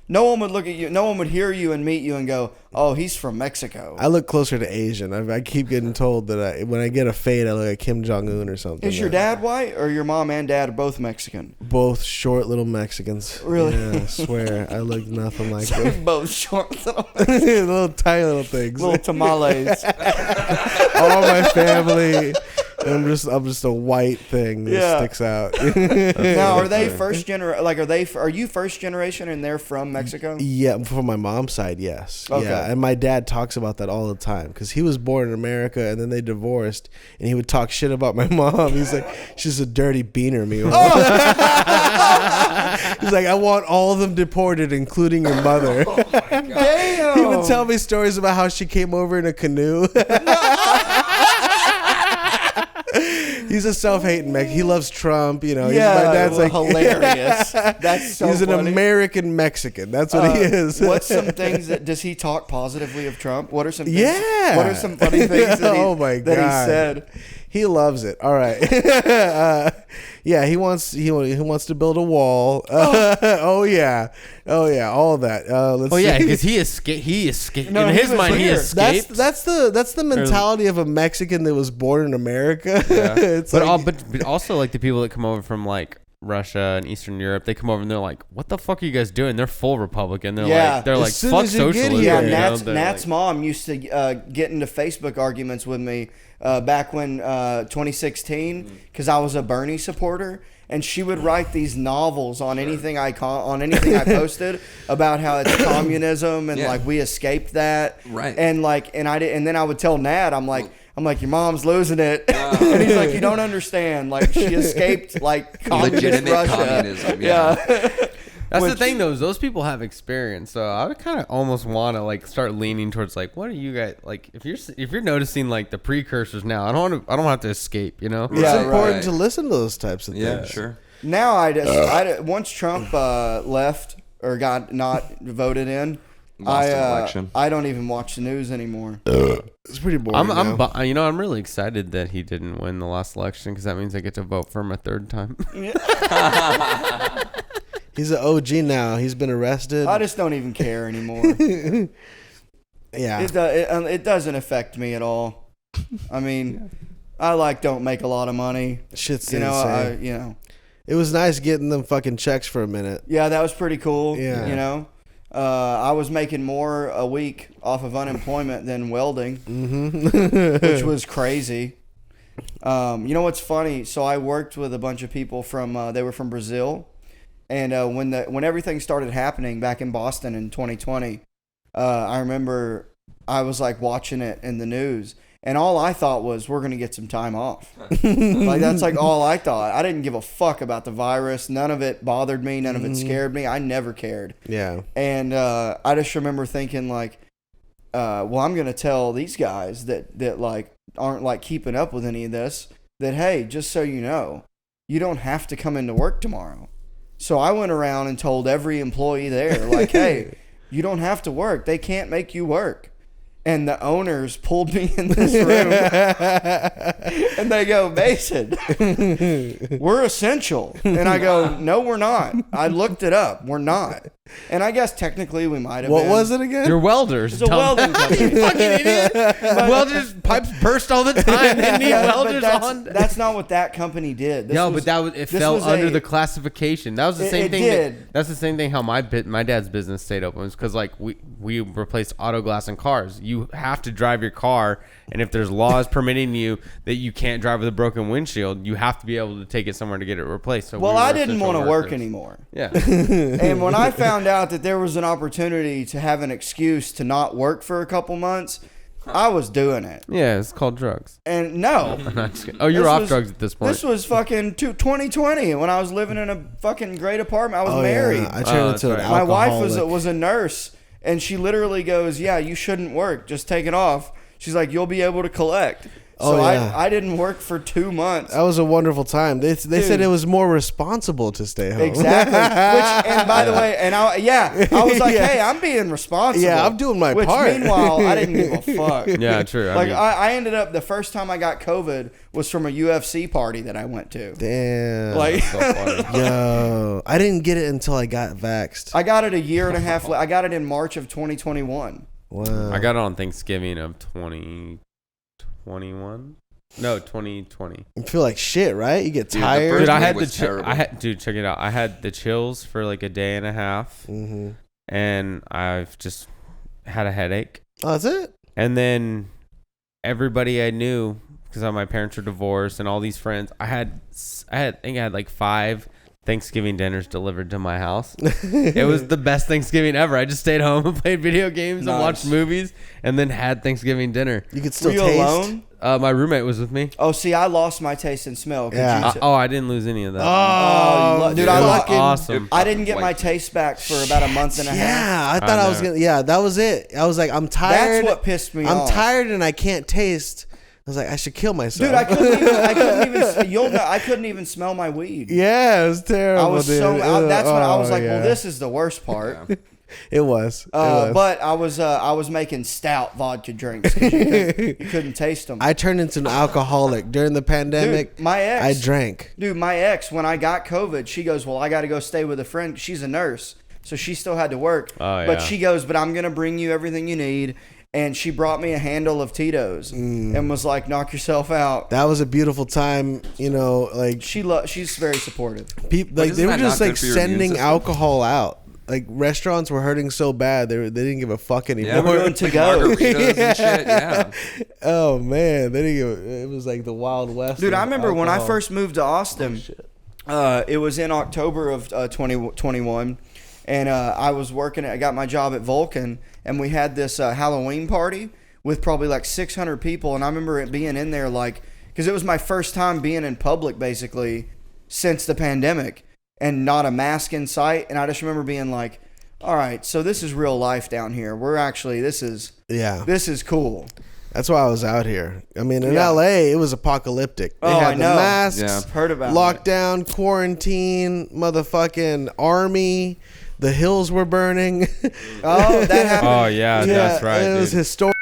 No one would look at you. No one would hear you and meet you and go, "Oh, he's from Mexico." I look closer to Asian. I keep getting told that when I get a fade, I look like Kim Jong-un or something. Is your dad white, or your mom and dad are both Mexican? Both short little Mexicans. Really? Yeah, I swear. I look nothing like them. Both short little Little tiny little things. little tamales. All my family. I'm just a white thing that sticks out. Now, are they first generation? Like, are you first generation and they're from Mexico? Yeah, from my mom's side, yes. Okay. Yeah, and my dad talks about that all the time because he was born in America and then they divorced, and he would talk shit about my mom. He's like, she's a dirty beaner, meanwhile. He's like, I want all of them deported, including your mother. Damn. He would tell me stories about how she came over in a canoe. He's a self-hating Mexican. He loves Trump. You know, my dad's like hilarious. That's so. He's funny. an American Mexican. That's what he is. What's some things does he talk positively of Trump? What are some things, Yeah. What are some funny things that Oh my God. he said? He loves it. All right. Yeah, he wants to build a wall. Oh yeah. All of that. Let's see. Because he escaped. No, in he his was mind, he here. escaped. That's the mentality of a Mexican that was born in America. Yeah. It's but also like the people that come over from like Russia and Eastern Europe, they come over and they're like, "What the fuck are you guys doing?" They're full Republican. They're like, As soon "Fuck as you get socialism." here. Yeah, you know? Nat's mom used to get into Facebook arguments with me back when 2016 because I was a Bernie supporter, and she would write these novels on anything I posted about how it's communism and like we escaped that, Right? And then I would tell Nat, I'm like, your mom's losing it, and he's like, you don't understand, like she escaped like communist Legitimate Russia. communism. Yeah. That's the thing, though. Is those people have experience, so I would kind of almost want to like start leaning towards like, what are you guys like? If you're noticing like the precursors now, I don't have to escape, you know? It's important to listen to those types of things. Yeah, sure. Now once Trump left or got not voted in, Lost an election. I don't even watch the news anymore. It's pretty boring. I'm really excited that he didn't win the last election because that means I get to vote for him a third time. He's an OG now. He's been arrested. I just don't even care anymore. Yeah. It doesn't affect me at all. I mean, I don't make a lot of money. Shit's insane. It was nice getting them fucking checks for a minute. Yeah, that was pretty cool. Yeah. I was making more a week off of unemployment than welding, which was crazy. You know what's funny? So I worked with a bunch of people they were from Brazil. And when everything started happening back in Boston in 2020, I remember I was like watching it in the news, and all I thought was we're gonna get some time off. Like that's like all I thought. I didn't give a fuck about the virus. None of it bothered me. None of it scared me. I never cared. Yeah. And I just remember thinking like, well, I'm gonna tell these guys that like aren't like keeping up with any of this that hey, just so you know, you don't have to come into work tomorrow. So I went around and told every employee there, like, hey, you don't have to work. They can't make you work. And the owners pulled me in this room and they go, Mason, we're essential. And I go, no, we're not. I looked it up. We're not. And I guess technically we might have What been. was it again? You're welders. It's a welding company. You fucking idiot. Welders pipes burst all the time. They need welders on. That's not what that company did. It fell under the classification. That was the same thing. Did. That's the same thing. How my dad's business stayed open was because like we replaced auto glass in cars. You have to drive your car, and if there's laws permitting you that you can't drive with a broken windshield, you have to be able to take it somewhere to get it replaced. So I didn't want to work anymore. Yeah. And when I found out that there was an opportunity to have an excuse to not work for a couple months, I was doing it. Yeah, it's called drugs. And no. Oh, you're off drugs at this point. This was fucking 2020 when I was living in a fucking great apartment. I was married. Yeah. I turned into an My alcoholic. wife was a nurse, And she literally goes, yeah, you shouldn't work. Just take it off. She's like, you'll be able to collect. So I didn't work for 2 months. That was a wonderful time. They said it was more responsible to stay home. Exactly. And by the way, I was like, hey, I'm being responsible. Yeah, I'm doing my part. Which meanwhile, I didn't give a fuck. Yeah, true. I ended up, the first time I got COVID was from a UFC party that I went to. Damn. Like, so funny. Yo, I didn't get it until I got vaxxed. I got it a year and a half. I got it in March of 2021. Wow. I got it on Thanksgiving of 2021. No, 2020. You feel like shit, right? You get Dude, the tired. first Dude, I week had was terrible. dude, check it out. I had the chills for like a day and a half, and I've just had a headache. Oh, that's it? And then everybody I knew, because my parents were divorced, and all these friends, I think I had like 5 Thanksgiving dinners delivered to my house. It was the best Thanksgiving ever. I just stayed home and played video games and watched movies, and then had Thanksgiving dinner. You could still Were you taste. alone? My roommate was with me. Oh, see, I lost my taste and smell. Yeah. I didn't lose any of that. Oh, dude, it I was lost. awesome. I didn't get my taste back for about a month and a half. Yeah, I thought I was know. gonna. Yeah, that was it. I was like, I'm tired. That's what pissed me I'm off. tired and I can't taste. I was like, I should kill myself. Dude, I couldn't even smell my weed. Yeah, it was terrible. I was dude. that's when I was like, yeah. well, this is the worst part. It was. But I was making stout vodka drinks 'cause you couldn't taste them. I turned into an alcoholic during the pandemic. Dude, my ex, I drank. Dude, my ex, when I got COVID, she goes, well, I got to go stay with a friend. She's a nurse, so she still had to work. Oh, But yeah. she goes, but I'm going to bring you everything you need. And she brought me a handle of Tito's and was like, knock yourself out. That was a beautiful time. You know, like She's very supportive. people, But like isn't they were that just not like good for your immune sending system? alcohol out. Like restaurants were hurting so bad, they didn't give a fuck anymore. Yeah, we're doing to go. margaritas and shit. Yeah. Oh man, they didn't give it was like the Wild West. Dude, of I remember when I alcohol. first moved to Austin, it was in October of 2021, and I was working, I got my job at Vulcan, and we had this Halloween party with probably like 600 people, and I remember it being in there like, because it was my first time being in public basically since the pandemic, and not a mask in sight, and I just remember being like, all right, so this is real life down here. We're actually, this is cool. That's why I was out here. I mean, in Yeah. LA, it was apocalyptic. They Oh, had I the know. masks, Yeah. Heard about it. lockdown, quarantine, motherfucking army. The hills were burning. Oh, that happened. Oh yeah, that's right. It was Dude. historic.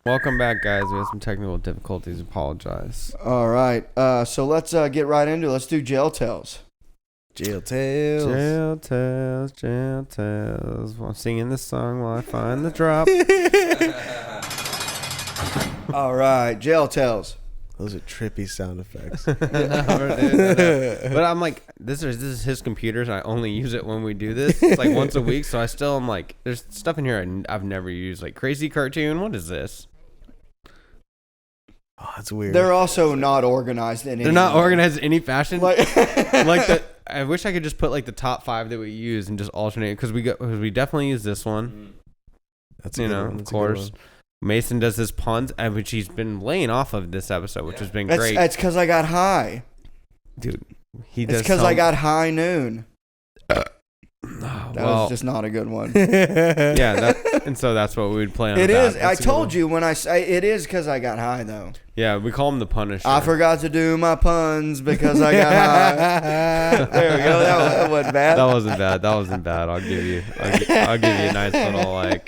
Welcome back, guys. We had some technical difficulties. Apologize. All right, so let's get right into it. Let's do jail tells. Jail tales. Jail tales, jail tales. I'm singing this song while I find the drop. All right, jail tells. Those are trippy sound effects. But I'm like, this is his computers, and I only use it when we do this. It's like once a week, so I'm like, there's stuff in here I've never used, like Crazy Cartoon. What is this? Oh, that's weird. They're also not organized in any They're not way. organized in any fashion. Like, I wish I could just put like the top 5 that we use and just alternate, because we definitely use this one. That's You good know, one. of That's a good course. one. Mason does his puns, which he's been laying off of this episode, which has been that's great. because I got high. Dude, he It's does. because I got high noon. Oh, That well, was just not a good one. yeah, and so that's what we would play on. It that. is. I That's a good told one. you when I say it is because I got high though. Yeah, we call him the Punisher. I forgot to do my puns because I got high. There we go. That wasn't bad. That wasn't bad. That wasn't bad. I'll give you a nice little like.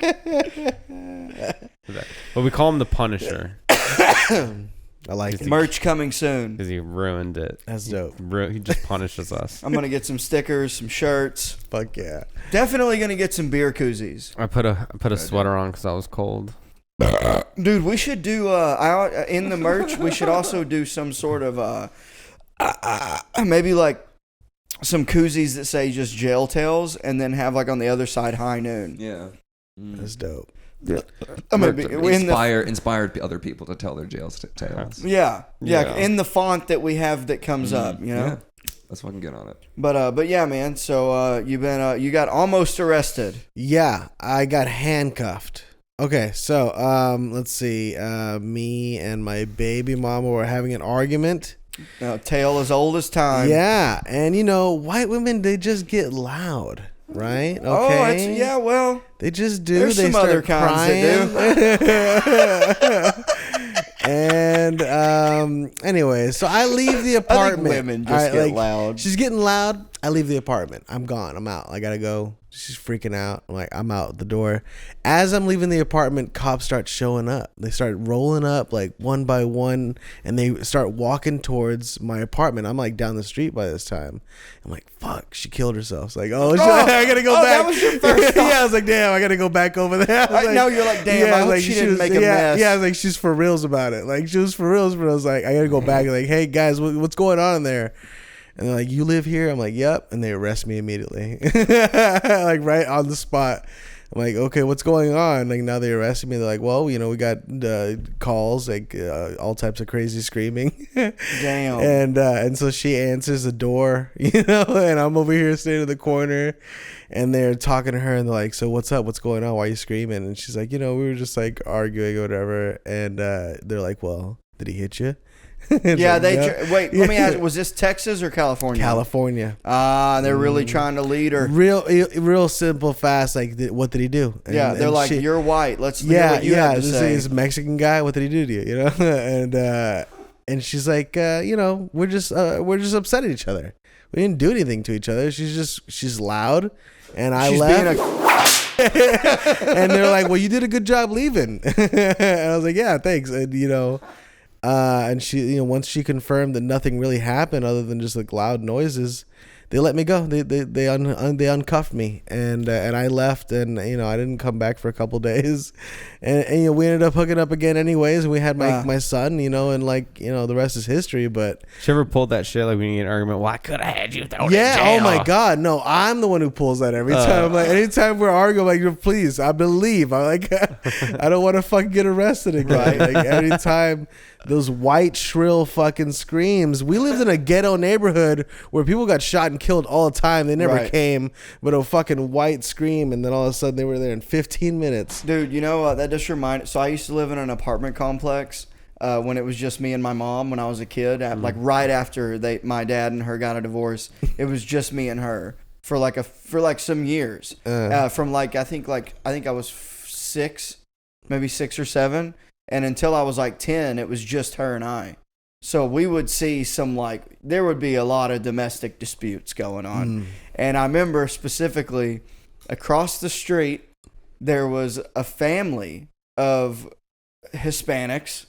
But we call him the Punisher I like it. Merch coming soon. because he ruined it. That's dope. He just punishes us. I'm gonna get some stickers, some shirts. Fuck yeah. Definitely gonna get some beer koozies. I put a sweater on because I was cold. Dude, we should do in the merch. We should also do some sort of maybe like some koozies that say just jail tales, and then have like on the other side high noon. Yeah. That's dope. I'm gonna be in the Inspired other people to tell their jail tales. yeah Yeah. in the font that we have that comes up. You know. Yeah. Let's fucking get on it. But yeah, man. So you got almost arrested. Yeah, I got handcuffed. Okay, so let's see. Me and my baby mama were having an argument. Tale as old as time. Yeah, and you know, white women, they just get loud. right? Okay. Oh, yeah. Well, They just do. there's They some other start kinds that crying. And anyway, so I leave the apartment. women just get loud. She's getting loud. I leave the apartment. I'm gone. I'm out. I gotta go. She's freaking out. I'm like, I'm out the door. As I'm leaving the apartment, cops start showing up. They start rolling up like one by one, and they start walking towards my apartment. I'm like down the street by this time. I'm like, fuck, she killed herself. It's like, oh, I gotta go back. That was your first thought. Yeah, I was like, damn, I gotta go back over there. I was like, now you're like, damn, I hope she didn't make a mess. Yeah, I was like, she's for reals about it. Like, she was for reals, but I was like, I gotta go back. Like, hey guys, what's going on in there? And they're like, you live here? I'm like, yep. And they arrest me immediately. Like right on the spot. I'm like, okay, what's going on? Like now they arrested me. They're like, well, you know, we got calls, like all types of crazy screaming. Damn. And so she answers the door, you know, and I'm over here sitting in the corner, and they're talking to her, and they're like, so what's up? What's going on? Why are you screaming? And she's like, you know, we were just like arguing or whatever. And they're like, well, did he hit you? Yeah, like, wait. Let me ask: was this Texas or California? California. They're really trying to lead her. Real simple, fast. Like, what did he do? Yeah, they're like, you're white. Let's hear what you have to say. This Mexican guy. What did he do to you? You know, and she's like, you know, we're just upset at each other. We didn't do anything to each other. She's loud, and I left. And they're like, well, you did a good job leaving. And I was like, yeah, thanks. And you know. And she, you know, once she confirmed that nothing really happened other than just like loud noises, they let me go. They uncuffed me, and I left, and you know, I didn't come back for a couple days, and you know, we ended up hooking up again anyways. And we had my son, you know, and like, you know, the rest is history. But you ever pulled that shit like when you get an argument? Well, I could have had you thrown in yeah, jail. oh my god, no, I'm the one who pulls that every time. Like anytime we're arguing, I'm like, please, I believe. I like, I don't want to fucking get arrested again. Like every time. Those white shrill fucking screams. We lived in a ghetto neighborhood where people got shot and killed all the time. They never came, but a fucking white scream, and then all of a sudden they were there in 15 minutes. Dude, you know, that just reminded. So I used to live in an apartment complex when it was just me and my mom when I was a kid. Like right after my dad and her got a divorce, it was just me and her for like some years. From like I think I was 6, maybe 6 or 7. And until I was like 10, it was just her and I. So we would see there would be a lot of domestic disputes going on. And I remember specifically across the street, there was a family of Hispanics,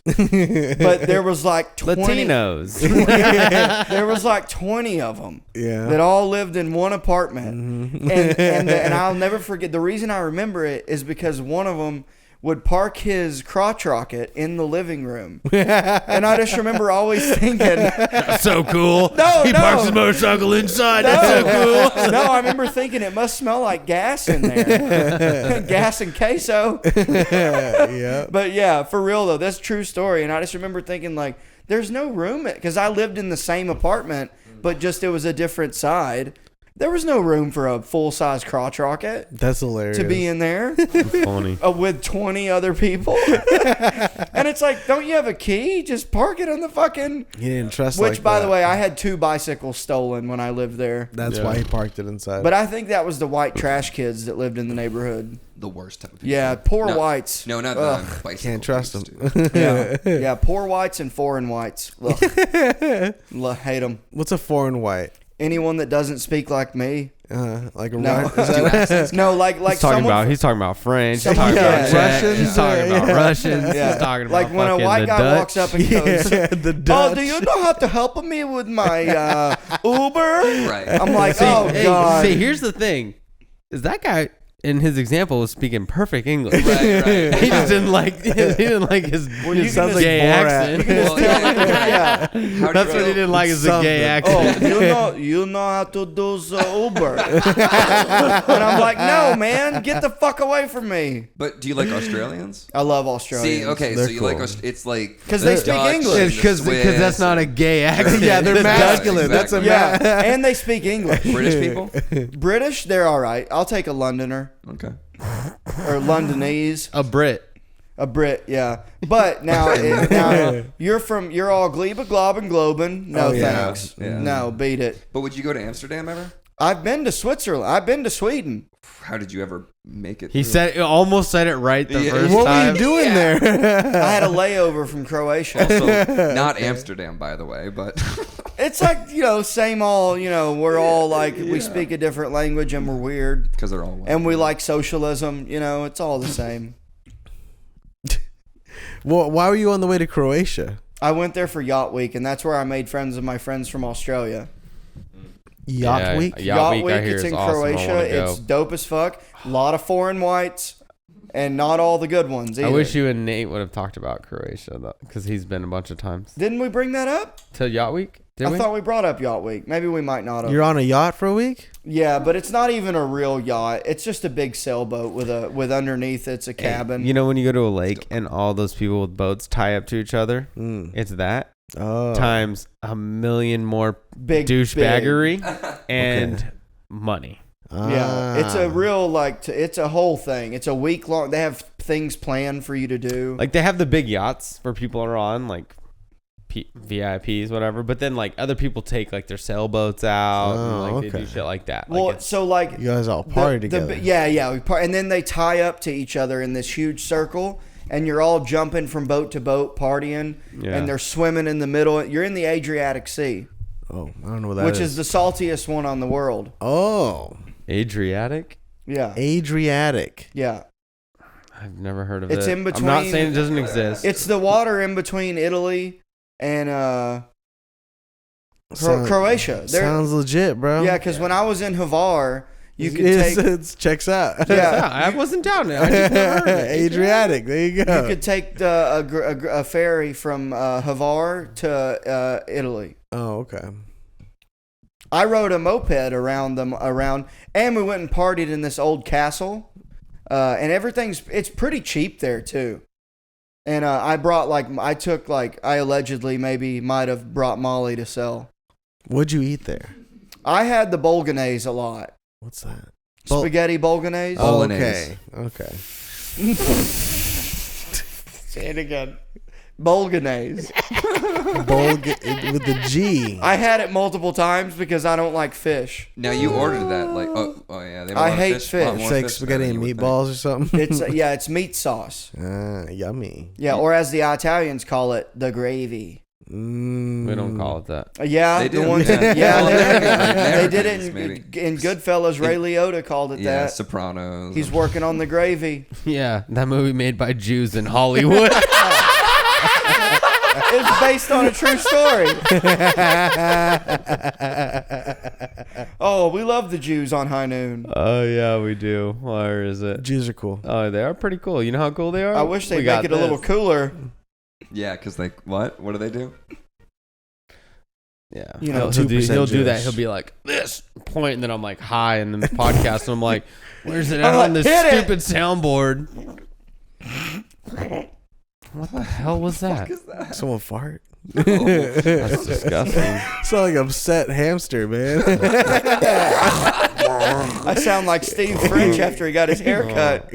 but there was like 20 Latinos. There was like 20 of them that all lived in one apartment. And I'll never forget. The reason I remember it is because one of them would park his crotch rocket in the living room. And I just remember always thinking, That's so cool. He parks his motorcycle inside. That's so cool. No, I remember thinking it must smell like gas in there. Gas and queso. Yeah. But yeah, for real though, that's a true story. And I just remember thinking like, there's no room, because I lived in the same apartment, but just it was a different side. There was no room for a full-size crotch rocket. That's hilarious. To be in there. Funny. With 20 other people. And it's like, don't you have a key? Just park it on the fucking... He didn't trust Which, like by that. the way, I had 2 bicycles stolen when I lived there. That's why he parked it inside. But I think that was the white trash kids that lived in the neighborhood. The worst type of people. Yeah, poor whites. No, not the bicycle. Can't trust thieves, them. too. Yeah, poor whites and foreign whites. Ugh. Hate them. What's a foreign white? Anyone that doesn't speak like me. Like a No. Russian? No, like He's talking about French. He's talking Yeah. about Czech. Russians, He's talking about yeah. Russians. Yeah. He's talking about like when a fucking white the guy Dutch. walks up and goes, the Dutch. "Oh, do you know how to help me with my Uber?" Right. I'm like, See, "Oh hey, God." See, here's the thing: is that guy in his example was speaking perfect English. Right. He just didn't like his you sounds can like gay Borat. accent. Well, yeah. Yeah. That's what he didn't like is the gay accent. Oh, you know how to do the Uber. And I'm like, no, man, get the fuck away from me. But do you like Australians? I love Australians. See, okay, They're so you cool. like it's like because they speak Dutch English. and Because Swiss that's not a gay accent. Yeah, they're It's masculine. Dutch. That's a Yeah, and they speak English. British people. British, they're all right. I'll take a Londoner Okay. or Londonese. a Brit. A Brit, yeah. But now you're all gleba glob and globin. No Oh, yeah. thanks. Yeah. No, beat it. But would you go to Amsterdam ever? I've been to Switzerland. I've been to Sweden. How did you ever make it? He through? almost said it right the first What time. were you doing there? I had a layover from Croatia. Also, not Amsterdam, by the way, but It's like, same all, we're all like, we speak a different language and we're weird. because they're all white. And we like socialism, it's all the same. Well, why were you on the way to Croatia? I went there for Yacht Week, and that's where I made friends with my friends from Australia. Yacht Week? Yacht Week, I hear, it's is in awesome. I Croatia. wanna go. It's dope as fuck. A lot of foreign whites, and not all the good ones either. I wish you and Nate would have talked about Croatia, because he's been a bunch of times. Didn't we bring that up? To Yacht Week? Did we? I thought we brought up Yacht Week. Maybe we might not have. You're on a yacht for a week? Yeah, but it's not even a real yacht. It's just a big sailboat with underneath it's a cabin. You know when you go to a lake and all those people with boats tie up to each other? It's that times a million more Big douchebaggery and money. Yeah, it's a real it's a whole thing. It's a week long. They have things planned for you to do. Like they have the big yachts where people are on, like VIPs, whatever. But then like other people take like their sailboats out and like they do shit like that. Well, like so like you guys all party together. Yeah. And then they tie up to each other in this huge circle, and you're all jumping from boat to boat, partying, and they're swimming in the middle. You're in the Adriatic Sea. Oh, I don't know what that which is the saltiest one on the world. Oh, Adriatic? Yeah. Adriatic. Yeah. I've never heard of it. It's in between. I'm not saying it doesn't exist. It's the water in between Italy and Croatia. Sounds legit, bro. Yeah, because when I was in Hvar, you could take. It checks out. Yeah, I wasn't down there. I just never heard of it. Adriatic. There you go. You could take a ferry from Hvar to Italy. Oh, okay. I rode a moped around, and we went and partied in this old castle, and it's pretty cheap there too. And I allegedly maybe might have brought Molly to sell. What'd you eat there? I had the bolognese a lot. What's that? Spaghetti bolognese. Oh, okay. Say it again. Bolognese. With the G. I had it multiple times because I don't like fish. Now you ordered that like oh yeah. They have a I lot of hate fish. fish. A lot more It's like fish spaghetti than and you would meatballs or something. It's meat sauce. Yummy. Yeah, or as the Italians call it, the gravy. We don't call it that. Yeah, They the do. ones. Yeah. Yeah, Well, they did it maybe. in Goodfellas. Ray Liotta called it think. Yeah, that. Sopranos. He's working on the gravy. Yeah, that movie made by Jews in Hollywood. It's based on a true story. Oh, we love the Jews on High Noon. Oh yeah, we do. Where is it? Jews are cool. Oh, they are pretty cool. You know how cool they are? I wish they'd We make got it a little this. cooler. Yeah, because what? What do they do? Yeah, You know, he'll do 2% that. Jewish. He'll be like this point, and then I'm like hi, and then the podcast, and I'm like, where's it I'm at like, on this hit it. stupid soundboard? What the hell was that? Someone fart? That's disgusting. Sound like upset hamster, man. I sound like Steve French after he got his hair cut.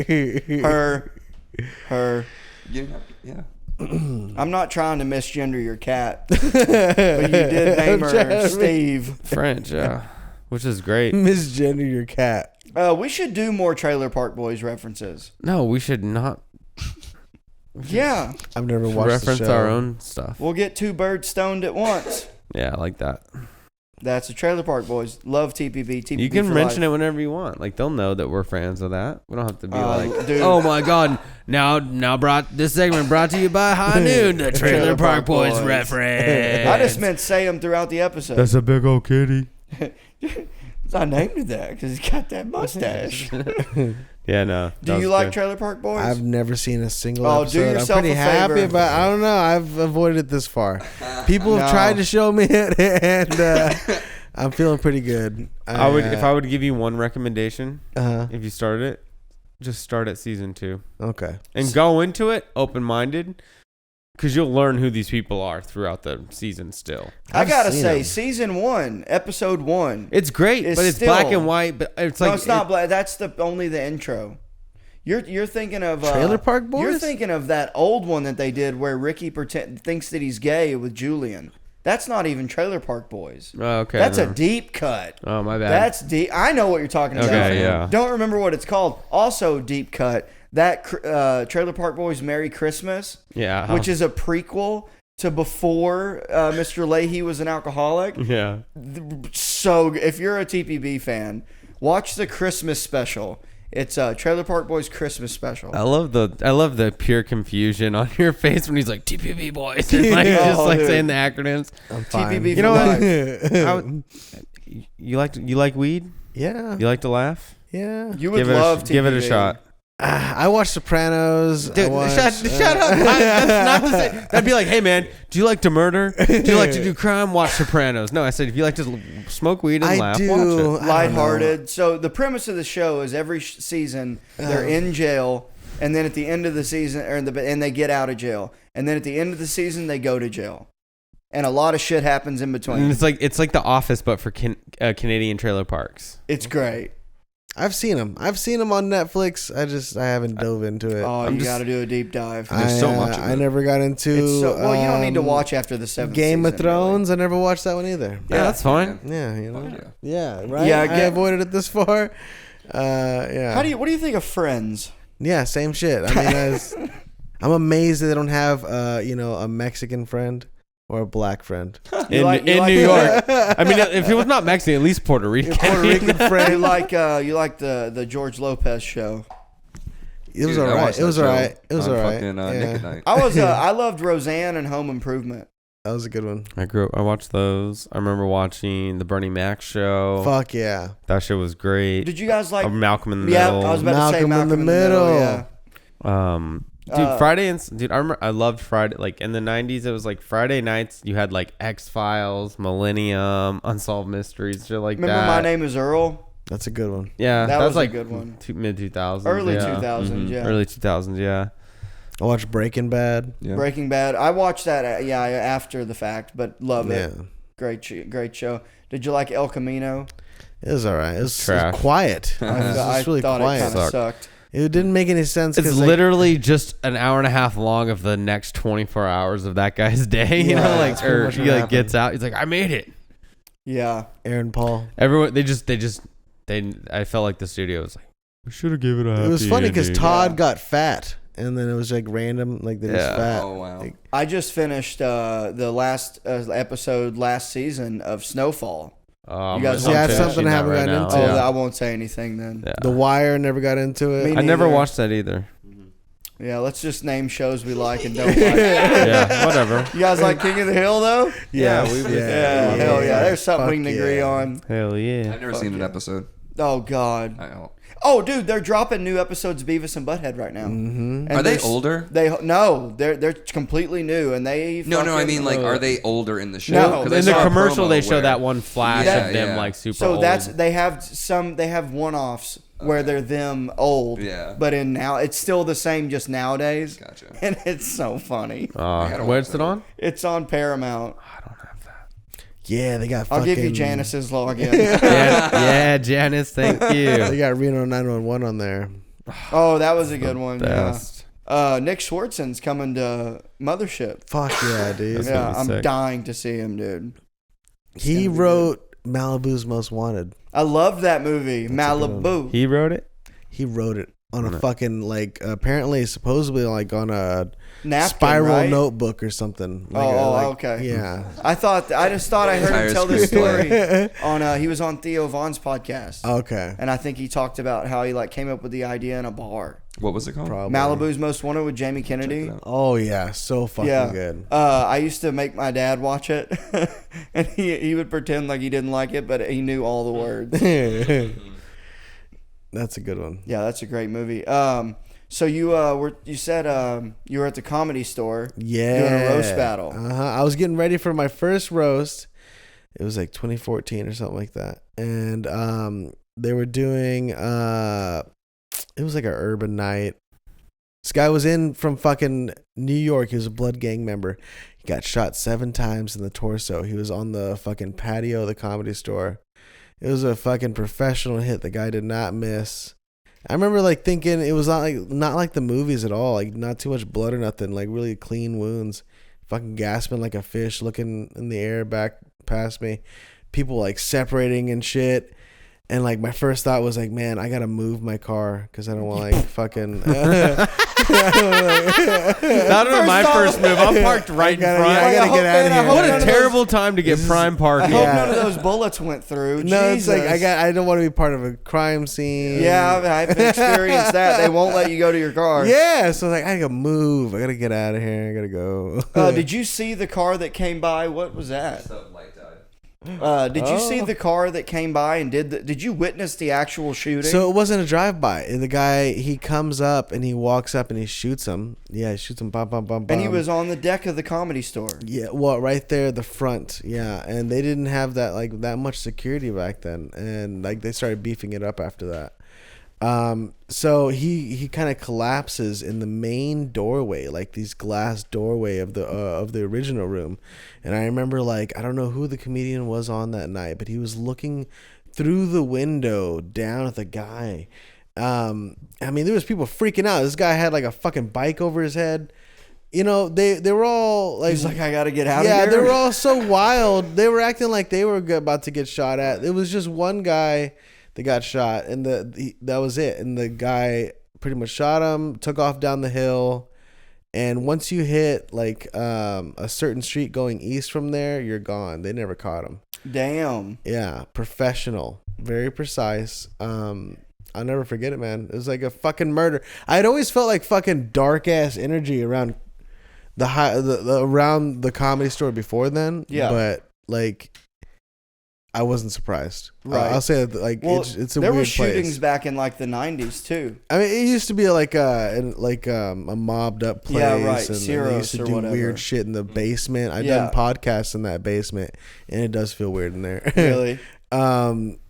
Her. Yeah. I'm not trying to misgender your cat, but you did name her Steve. French, yeah, which is great. Misgender your cat. We should do more Trailer Park Boys references. No, we should not Yeah, I've never watched reference the show. our own stuff. we'll get two birds stoned at once. Yeah, I like that. That's the Trailer Park Boys. Love TPB. TPB You can for mention life. it whenever you want. Like they'll know that we're fans of that. We don't have to be dude. oh my god! Now this segment brought to you by High Noon, the Trailer Park Boys reference. I just meant say them throughout the episode. That's a big old kitty. I named it that because he's got that mustache. Yeah, no. Do you like Trailer Park Boys? I've never seen a single Oh, do episode. yourself I'm pretty a happy, favor. but I don't know. I've avoided it this far. People have No. tried to show me it, and I'm feeling pretty good. I would if I would give you one recommendation. Uh-huh. If you started it, just start at season 2 Okay. and go into it open-minded, because you'll learn who these people are throughout the season. Still, I I've gotta seen say, them. season 1, episode 1. it's great, It's but it's still- black and white. But it's like No, it's not black. That's only the intro. You're thinking of Trailer Park Boys? You're thinking of that old one that they did where Ricky thinks that he's gay with Julian. That's not even Trailer Park Boys. Oh, okay. That's a then. deep cut. Oh, my bad. That's deep. I know what you're talking about. Okay, yeah. Don't remember what it's called. Also, deep cut. That Trailer Park Boys Merry Christmas, yeah. which is a prequel to before Mr. Leahy was an alcoholic. Yeah. So, if you're a TPB fan, watch the Christmas special. It's Trailer Park Boys Christmas special. I love the pure confusion on your face when he's like TPB boys and like just like dude. saying the acronyms. I'm fine. TPB You know for what? life. You like weed? Yeah. You like to laugh? Yeah. You would love TPB. give it a shot. I watched Sopranos. Dude, I shut up. That's not the same. That'd be like, hey man, do you like to murder? Do you like to do crime? Watch Sopranos. No, I said if you like to smoke weed and I laugh, do. watch it. I don't know. Lighthearted. So the premise of the show is every season they're in jail, and then at the end of the season, and they get out of jail, and then at the end of the season they go to jail, and a lot of shit happens in And between. it's like The Office, but for Canadian trailer parks. It's great. I've seen them. I've seen them on Netflix. I haven't dove into it. Oh, you got to do a deep dive. There's so much of I it. never got into. It's so, well, you don't need to watch after the seventh Game of season, Thrones. I never watched that one either. Yeah, that's fine. Yeah, you know. Fuck yeah. Yeah, right. Yeah, I get- avoided it this far. Yeah. What do you think of Friends? Yeah, same shit. I mean, I'm amazed that they don't have a Mexican friend or a black friend. In New York. I mean, if it was not Mexican, at least Puerto Rican. Puerto Rican You friend. like the George Lopez show. It was Dude, I alright. watched It was that show alright. It was on alright. fucking, Yeah. Nick at Night. I loved Roseanne and Home Improvement. That was a good one. I watched those. I remember watching the Bernie Mac show. Fuck yeah. That shit was great. Did you guys like? Malcolm in the Yeah, Middle. I was about to say Malcolm Malcolm in the Middle. Yeah. Dude, Friday and dude, I loved Friday. Like in the '90s, it was like Friday nights. You had like X-Files, Millennium, Unsolved Mysteries, shit like Remember that. My Name Is Earl? That's a good one. Yeah, That was a like good one. Mid 2000s, Early yeah. 2000s, yeah. Early 2000s, yeah. I watched Breaking Bad. Yeah. Breaking Bad. I watched that. After the fact, but love it. Yeah. Great show. Did you like El Camino? It was alright. It was Trash. quiet. It was I just really thought quiet. it kind of Sucked. sucked. It didn't make any sense. It's 'cause, literally just an hour and a half long of the next 24 hours of that guy's day. You Yeah, know, like that's pretty or much he what like happened. gets out. He's like, I made it. Yeah. Aaron Paul. Everyone, I felt like the studio was like, we should have given it a It was happy funny because ending. Todd Yeah. got fat, and then it was like random, like they just Yeah. fat. Oh wow. Like, I just finished the last episode last season of Snowfall. Oh, You guys I'm Yeah, it's finishing something I that haven't right gotten now. into. Oh, Yeah. I won't say anything then. Yeah. The Wire never got into it. Me I never neither. watched that either. Yeah, let's just name shows we like and don't like. Yeah, whatever. You guys like King of the Hill though? Yeah, Yeah, hell yeah. There's something we can Fuck agree yeah. on. Hell yeah. I've never seen an episode. Oh God. Oh, dude, they're dropping new episodes of Beavis and Butthead right now. Mm-hmm. Are they older? They're completely new, and they. No, I fucking- mean like, are they older in the show? No. 'Cause I In the saw a commercial, promo they show where- that one flash Yeah, of them yeah. like super So old. they have one-offs where they're them old. Yeah. But in now, it's still the same, just nowadays. Gotcha. And it's so funny. gotta Where's watch it that. on? It's on Paramount. I don't have that. Yeah, they got. I'll Fucking, give you Janice's login. Yeah, Janice, thank They you. got Reno 911 on there. Oh, that was a good one. Best. Yeah. Nick Swartzen's coming to Mothership. Fuck yeah, dude. That's Yeah, gonna be I'm sick. dying to see him, dude. He gonna be wrote Malibu's Most Wanted. I loved that movie, a good Malibu. He wrote it. He wrote it on a fucking like apparently supposedly like on a Napkin, spiral right? notebook or something. Like Okay. Yeah. I just thought I heard him Entire tell this screenplay. story on. He was on Theo Vaughn's podcast, Okay. and I think he talked about how he like came up with the idea in a bar. What was it called? Probably. Malibu's Most Wanted with Jamie Kennedy. Check it out. Oh yeah, so fucking Yeah, good. I used to make my dad watch it, and he would pretend like he didn't like it, but he knew all the words. That's a good one. Yeah, that's a great movie. So you said you were at the Comedy Store, Yeah. doing a roast battle. I was getting ready for my first roast. It was like 2014 or something like that. And they were doing it was like an urban night. This guy was in from fucking New York. He was a Blood Gang member. He got shot 7 times in the torso. He was on the fucking patio of the Comedy Store. It was a fucking professional hit. The guy did not miss. I remember like thinking it was not like the movies at all. Like not too much blood or nothing. Like really clean wounds. fucking gasping like a fish, looking in the air back past me. People like separating and shit. And like my first thought was like, man, I gotta move my car because I don't want like fucking. That was my first move. I'm parked right in front. I gotta get out of here. What a terrible time to get prime I parking. hope none of those bullets went through. No, Jesus. it's like I don't want to be part of a crime scene. Yeah, I've experienced that. They won't let you go to your car. Yeah, so like I gotta move. I gotta get out of here. I gotta go. Did you see the car that came by? What was that? The light died. Did you see the car that came by and did you witness the actual shooting? So it wasn't a drive-by. The guy, he comes up and he walks up and he shoots him. Yeah, he shoots him. Bum, bum, bum, bum. And he was on the deck of the Comedy Store. Yeah, well, right there, the front. Yeah, and they didn't have that much security back then, and like they started beefing it up after that. So he kind of collapses in the main doorway, like these glass doorway of the original room. And I remember, like, I don't know who the comedian was on that night, but he was looking through the window down at the guy. I mean, there was people freaking out. This guy had like a fucking bike over his head. You know, they were all like, He's like, I gotta get out of here. yeah, they were all so wild. They were acting like they were about to get shot at. It was just one guy that got shot, and that was it. And the guy pretty much shot him, took off down the hill, and once you hit like a certain street going east from there, you're gone. They never caught him. Damn. Yeah, professional, very precise. I'll never forget it, man. It was like a fucking murder. I'd always felt like fucking dark ass energy around around the Comedy Store before then. Yeah, but like, I wasn't surprised. Right. I'll say that, like, Well, it's a there weird were shootings place. back in like the 90s too. I mean, it used to be like a mobbed up place. Yeah, right. And they used to Ciros or do whatever. weird shit in the basement. I've Yeah. done podcasts in that basement, and it does feel weird in there. Really?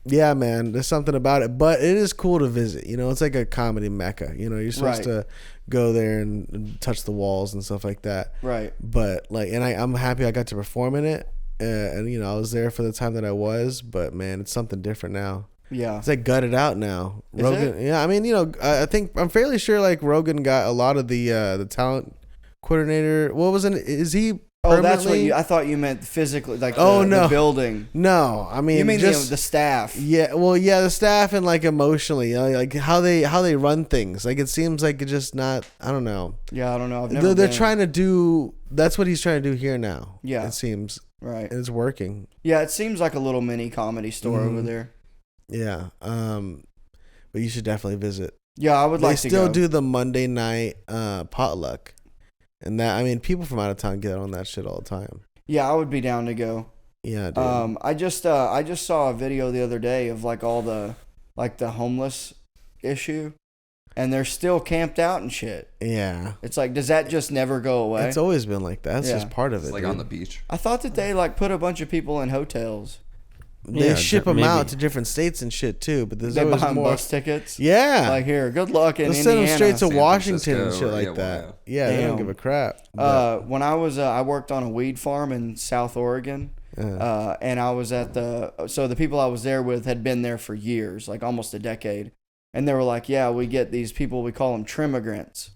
Yeah, man, there's something about it, but it is cool to visit. You know, it's like a comedy mecca. You know, you're supposed Right. to go there and touch the walls and stuff like that. Right. But like, and I'm happy I got to perform in it. And you know, I was there for the time that I was, but man, it's something different now. Yeah. It's like gutted out now. Is Rogan, it? yeah. I mean, you know, I think I'm fairly sure like Rogan got a lot of the talent coordinator. What was it? Is he? Oh, that's what permanently- I thought you meant physically, like Oh, the no. building. No, I mean, You mean just the staff? yeah. Well, yeah, the staff and like emotionally, like how they run things. Like it seems like it's just not. I don't know. Yeah, I don't know. I've never. They're been. trying to do. That's what he's trying to do here now. Yeah. it seems, Right. and it's working. Yeah, it seems like a little mini Comedy Store over there. Yeah. But you should definitely visit. Yeah, I would They like to still go. do the Monday night potluck, and that, I mean, people from out of town get on that shit all the time. Yeah, I would be down to go. Yeah, dude. I just saw a video the other day of like all the homeless issue, and they're still camped out and shit. Yeah, It's like, does that just never go away? it's always been like that. That's Yeah. just part of It's it. like dude. on the beach. I thought that they like put a bunch of people in hotels. They Yeah, ship them maybe. out to different states and shit too. But there's They buy always them more. bus tickets. Yeah, Like, here, good luck in they'll send them Indiana. straight to San Washington and Francisco shit or- like yeah, that. wow. Yeah, they don't Damn. give a crap. But, When I was I worked on a weed farm in South Oregon. And I was at the people I was there with had been there for years, like almost a decade. And they were like, yeah, we get these people, we call them trimmigrants.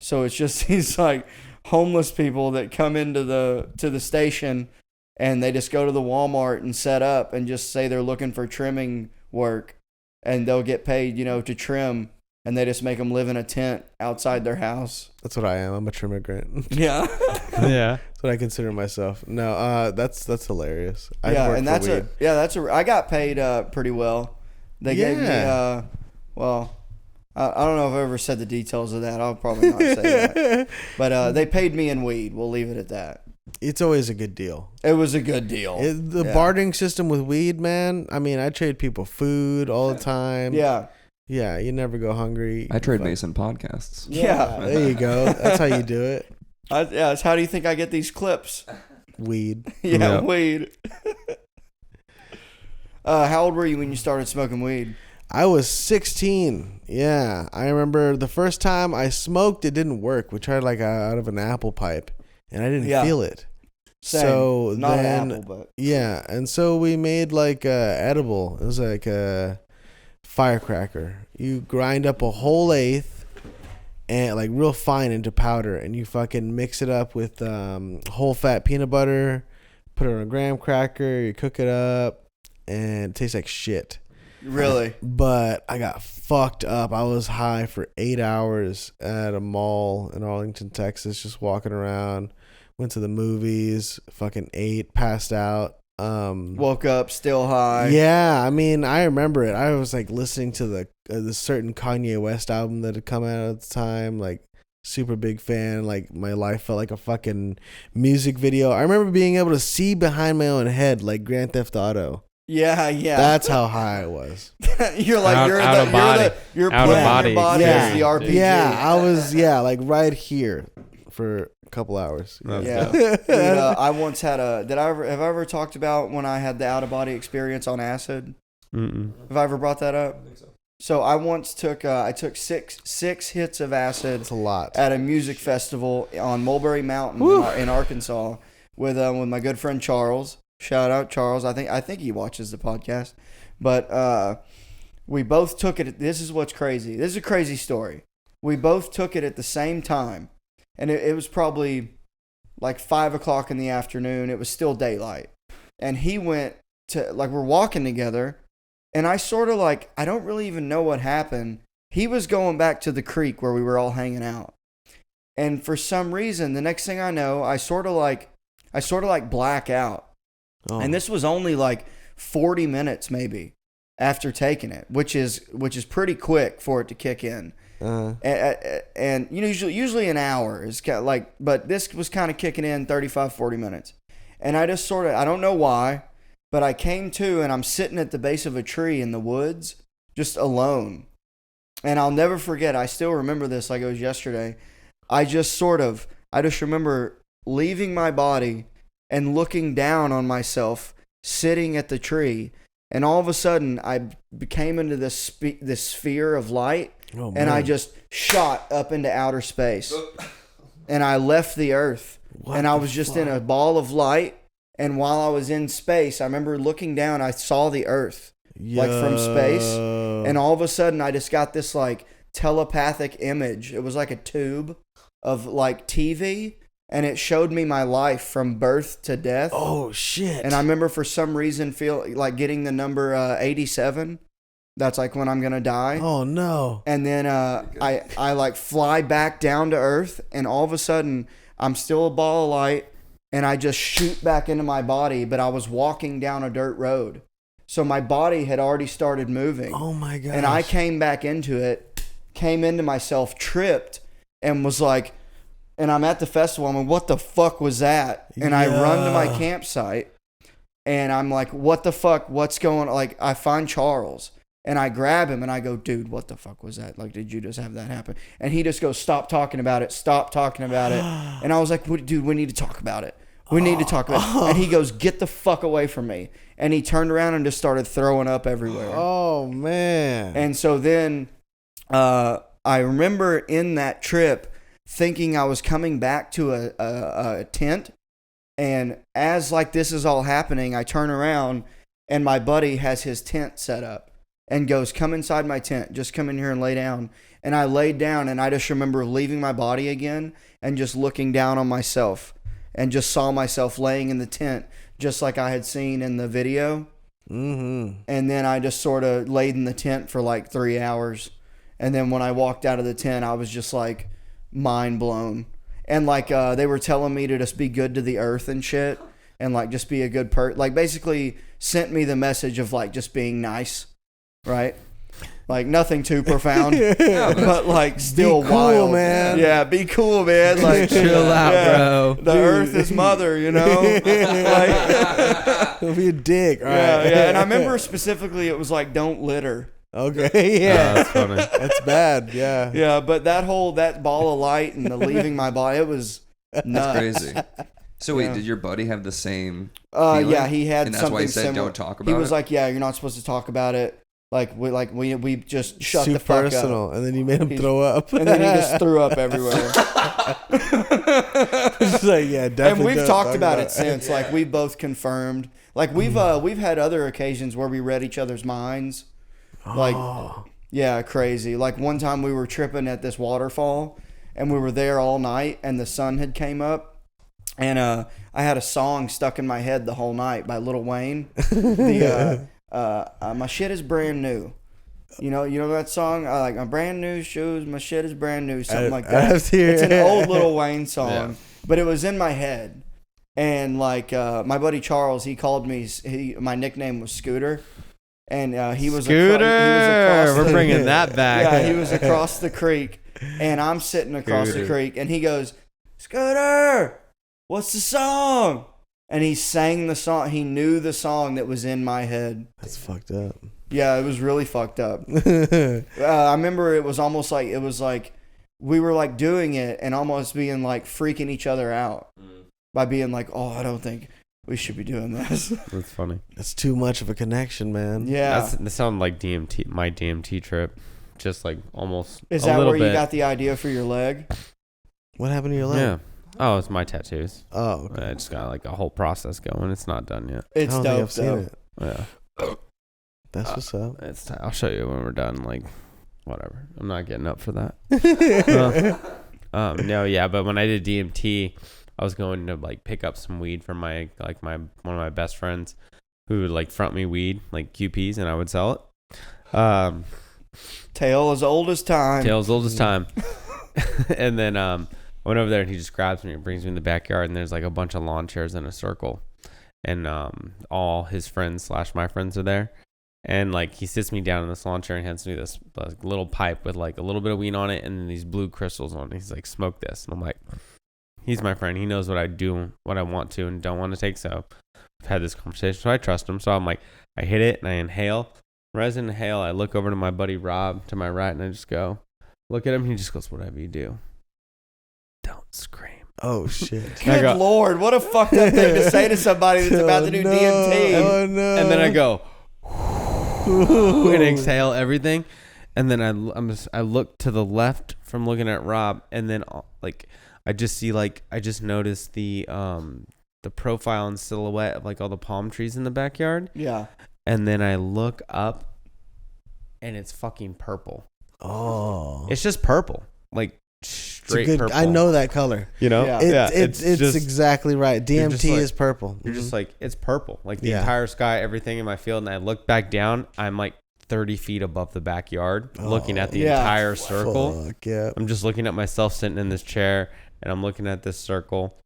So it's just these like homeless people that come into the station, and they just go to the Walmart and set up and just say they're looking for trimming work, and they'll get paid, to trim, and they just make them live in a tent outside their house. that's what I am. I'm a trimmigrant. Yeah. Yeah. That's what I consider myself. No, that's hilarious. I Yeah, work and for that's weed. I got paid pretty well. They gave me Yeah. well, I don't know if I ever said the details of that. I'll probably not say that. But they paid me in weed. We'll leave it at that. It's always a good deal. It was a good deal. The Yeah. bartering system with weed, man. I mean, I trade people food all the time. Yeah. Yeah, you never go hungry. I trade Fuck. Mason podcasts. Yeah. There you go. That's how you do it. Yeah. It's how do you think I get these clips? Weed. Yeah, Yeah. weed. How old were you when you started smoking weed? I was 16. Yeah, I remember the first time I smoked, it didn't work. We tried like out of an apple pipe, and I didn't Yeah. feel it. Same. So Not then, an apple, but yeah, and so we made like edible. It was like a firecracker. You grind up a whole eighth, and like real fine into powder, and you fucking mix it up with whole fat peanut butter, put it on a graham cracker, you cook it up, and it tastes like shit. Really? But I got fucked up. I was high for 8 hours at a mall in Arlington, Texas, just walking around. Went to the movies, fucking ate, passed out. Woke up still high. Yeah, I mean, I remember it. I was like listening to the certain Kanye West album that had come out at the time, like super big fan. Like my life felt like a fucking music video. I remember being able to see behind my own head, like Grand Theft Auto. Yeah. That's how high I was. You're like Out of body. You're Out of playing body your body as the experience, RPG. Yeah, I was like right here for a couple hours. Yeah. Dude, I once had have I ever talked about when I had the out of body experience on acid? Mm-mm. Have I ever brought that up? I think so. So I once took six hits of acid. That's a lot. At a music festival on Mulberry Mountain in Arkansas with my good friend Charles. Shout out Charles. I think he watches the podcast. But we both took it. This is what's crazy. This is a crazy story. We both took it at the same time. And it was probably like 5 o'clock in the afternoon. It was still daylight. And he went to, like, we're walking together. And I sort of like, I don't really even know what happened. He was going back to the creek where we were all hanging out. And for some reason, the next thing I know, I sort of like black out. Oh. And this was only like 40 minutes maybe after taking it, which is pretty quick for it to kick in. And you know, usually an hour is kind of like, but this was kind of kicking in 35, 40 minutes. And I just sort of, I don't know why, but I came to and I'm sitting at the base of a tree in the woods, just alone. And I'll never forget, I still remember this like it was yesterday. I just remember leaving my body and looking down on myself, sitting at the tree. And all of a sudden, I became into this sphere of light. Oh, and I just shot up into outer space. And I left the earth. And I was just in a ball of light. And while I was in space, I remember looking down, I saw the earth. Like from space. And all of a sudden, I just got this like telepathic image. It was like a tube of like TV. And it showed me my life from birth to death. Oh, shit. And I remember for some reason like getting the number 87. That's like when I'm going to die. Oh, no. And then I like fly back down to earth. And all of a sudden, I'm still a ball of light. And I just shoot back into my body. But I was walking down a dirt road. So my body had already started moving. Oh, my God. And I came back into it, came into myself, tripped, and was like... And I'm at the festival. I'm like, what the fuck was that? And I run to my campsite. And I'm like, what the fuck? What's going on? Like, I find Charles. And I grab him and I go, dude, what the fuck was that? Like, did you just have that happen? And he just goes, stop talking about it. Stop talking about it. And I was like, dude, we need to talk about it. We need to talk about it. And he goes, get the fuck away from me. And he turned around and just started throwing up everywhere. Oh, man. And so then I remember in that trip, thinking I was coming back to a tent. And as like this is all happening, I turn around and my buddy has his tent set up and goes, come inside my tent. Just come in here and lay down. And I laid down and I just remember leaving my body again and just looking down on myself and just saw myself laying in the tent just like I had seen in the video. Mm-hmm. And then I just sort of laid in the tent for like 3 hours. And then when I walked out of the tent, I was just like, mind blown. And like they were telling me to just be good to the earth and shit and like just be a good person, like basically sent me the message of like just being nice, right? Like nothing too profound, but like still be cool, wild, man. Yeah, be cool, man. Like Chill out, bro. The earth is mother, you know. Like, Don't be a dick. All yeah, right. yeah. And I remember specifically it was like don't litter. Okay, yeah. That's funny. That's bad, yeah. Yeah, but that ball of light and the leaving my body, it was nuts. Crazy. So wait, did your buddy have the same? Yeah, he had and that's something why he said similar. don't talk about He was it? like, yeah, you're not supposed to talk about it. We just shut Too the fuck personal, up. and then you made him throw up. And then he just threw up everywhere. It's like, yeah, definitely. And we've don't talked talk about it since. Like we both confirmed. Like we've had other occasions where we read each other's minds. Like Yeah, crazy. Like one time we were tripping at this waterfall, and we were there all night, and the sun had came up, and I had a song stuck in my head the whole night by Lil Wayne. My shit is brand new. You know that song? Like my brand new shoes, my shit is brand new, something like that. It's an old Lil Wayne song, but it was in my head. And like my buddy Charles, he called me. My nickname was Scooter. And he was Scooter. We're bringing that back. Yeah, he was across the creek, and I'm sitting across the creek, and he goes, "Scooter, what's the song?" And he sang the song. He knew the song that was in my head. That's fucked up. Yeah, it was really fucked up. I remember it was almost like we were like doing it and almost being like freaking each other out by being like, "Oh, I don't think we should be doing this." That's funny. That's too much of a connection, man. Yeah. That sounded like DMT, my DMT trip. Just like almost Is a that little where bit. you got the idea for your leg? What happened to your leg? Yeah. Oh, it's my tattoos. Oh, okay. I just got like a whole process going. It's not done yet. It's I don't think dope, I've seen though. it. Yeah. That's what's up. I'll show you when we're done. Like, whatever. I'm not getting up for that. No, yeah. But when I did DMT, I was going to like pick up some weed from one of my best friends who would like front me weed, like QPs, and I would sell it. Tale as old as time. Tales old as time. And then I went over there and he just grabs me and brings me in the backyard, and there's like a bunch of lawn chairs in a circle, and all his friends / my friends are there. And like he sits me down in this lawn chair and hands me this like, little pipe with like a little bit of weed on it and then these blue crystals on it. He's like, "Smoke this." And I'm like, he's my friend. He knows what I do, what I want to and don't want to take. So I've had this conversation, so I trust him. So I'm like, I hit it and I inhale. When I inhale, I look over to my buddy Rob to my right and I just go, look at him. He just goes, "Whatever you do, don't scream." Oh shit. Good Lord, what a fucked up thing to say to somebody that's about to do DMT. Oh no. And then I go and exhale everything, and then I look to the left from looking at Rob, and then like I just noticed the profile and silhouette of like all the palm trees in the backyard. Yeah. And then I look up, and it's fucking purple. Oh. It's just purple, like straight purple. I know that color. You know, Yeah. It's just exactly right. DMT like- is purple. You're just like, it's purple, like the Yeah. entire sky, everything in my field. And I look back down, I'm like 30 feet above the backyard, looking at the Yeah. entire circle. Fuck, yeah. I'm just looking at myself sitting in this chair, and I'm looking at this circle.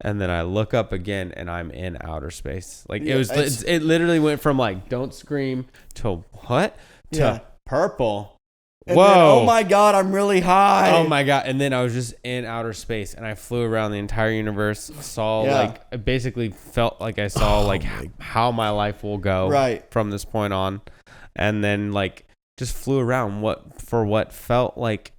And then I look up again, and I'm in outer space. Like Yeah, it literally went from like "don't scream" to what to Yeah. purple. And Whoa! then, oh my God, I'm really high. Oh my God! And then I was just in outer space, and I flew around the entire universe. Saw like I basically felt like I saw like how my life will go from this point on, and then like just flew around what felt like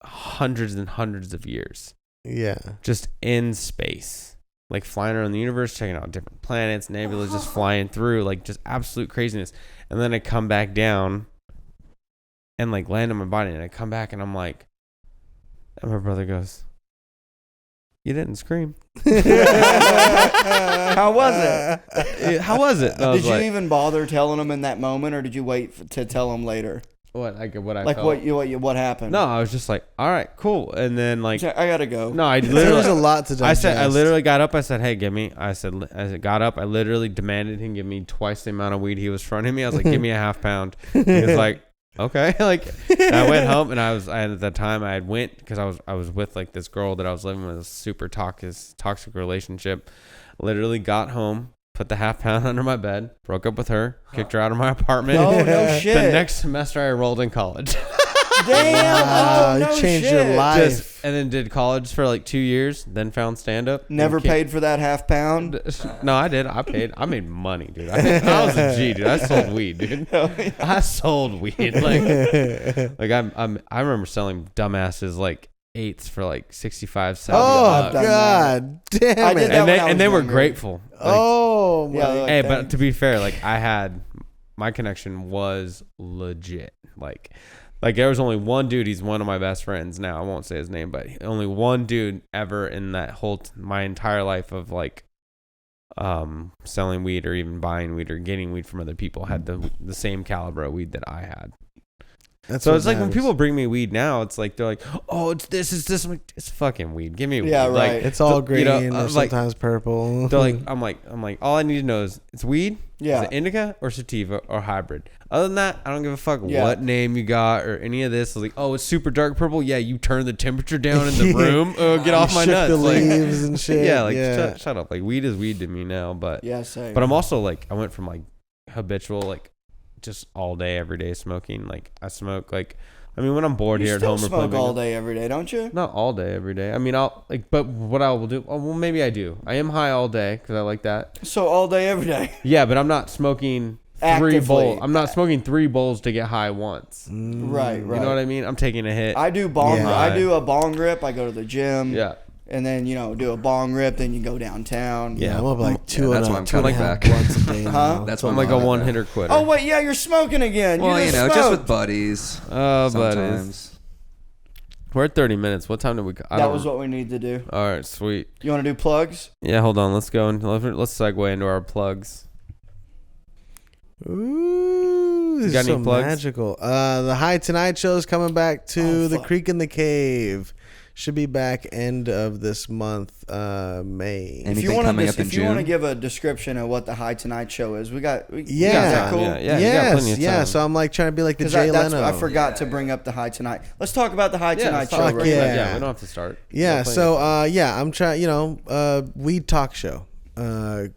hundreds and hundreds of years. Yeah. Just in space, like flying around the universe, checking out different planets, nebulas, just flying through, like just absolute craziness. And then I come back down and like land on my body, and I come back and I'm like, and my brother goes, "You didn't scream." How was it? How was it? Did you even bother telling them in that moment, or did you wait to tell them later? What I Like felt? what happened? No, I was just like, all right, cool. And then like, I gotta go. no, I There literally was a lot to digest. I literally got up. I said, "Hey, give me." I got up. I literally demanded him give me twice the amount of weed he was fronting me. I was like, "Give me a half pound." He was like, "Okay." Like, and I went home, and at that time I had went because I was with like this girl that I was living with, a super toxic relationship. Literally got home, put the half pound under my bed, broke up with her, kicked her out of my apartment. Oh, no shit. The next semester I enrolled in college. Damn. Wow, Oh, no you changed shit. your life. And then did college for like 2 years, then found stand up. Never paid for that half pound. No, I did. I paid. I made money, dude. I was a G, dude. I sold weed, dude. I sold weed. Like I remember selling dumbasses like eighths for like 65, 70 Oh bucks. God, damn I did it! that when I And was they were younger. grateful. Like, Oh my. Yeah, like hey, that. but to be fair, like my connection was legit. Like there was only one dude. He's one of my best friends now. I won't say his name, but only one dude ever in that whole my entire life of like selling weed or even buying weed or getting weed from other people had the same caliber of weed that I had. So what it's like when matters. people bring me weed now, it's like they're like, "Oh, it's this, it's this." I'm like, it's fucking weed. Give me weed. Yeah, Like, right. It's all you know, green or like, sometimes purple. they're like, I'm like, all I need to know is it's weed. Yeah. Is it indica or sativa or hybrid? Other than that, I don't give a fuck Yeah. what name you got or any of this. I was like, oh, it's super dark purple. Yeah, you turn the temperature down in the Yeah. room. Oh, get off my Shook nuts. the Like, leaves and shit. yeah, like yeah. shut up. Like weed is weed to me now. But Yeah, same. but I'm also like, I went from like habitual, like just all day, every day smoking. Like I smoke like, I mean, when I'm bored you here at still home or smoke playing all day, every day, don't you? not all day, every day. I mean, I'll like, but what I will do, oh, well, maybe I do. I am high all day because I like that. So all day, every day. Yeah, but I'm not smoking three Actively. bowls. I'm not smoking 3 bowls to get high once. Right, right. You know what I mean? I'm taking a hit. I do bong. Yeah. I do a bong rip. I go to the gym. Yeah. And then do a bong rip. Then you go downtown. Yeah, I'm up like two that's and why I'm two and a coming half back. blunts a day now. Huh? That's I'm why like a I'm like one that. hitter quitter. Oh wait, yeah, you're smoking again. Well, you you just know, just smoked. with buddies. Oh, buddies. Sometimes. We're at 30 minutes. What time did we go? That was what we need to do. All right, sweet. You want to do plugs? Yeah, hold on. Let's go and let's segue into our plugs. Ooh, this got is any so plugs? magical. The High Tonight Show is coming back to Oh, the fuck. Creek in the Cave. Should be back end of this month, May. And If you Anything want coming to, up in if you want to June? give a description of what the High Tonight Show is, we got. Is Yeah, that cool? Yeah, you got plenty of yeah. time. So I'm like trying to be like the Because Jay Leno. I forgot to bring up the High Tonight. Let's talk about the High Yeah, Tonight let's Show. talk Fuck about real it. quick. yeah. We don't have to start. Yeah, We'll play so I'm trying, weed talk show.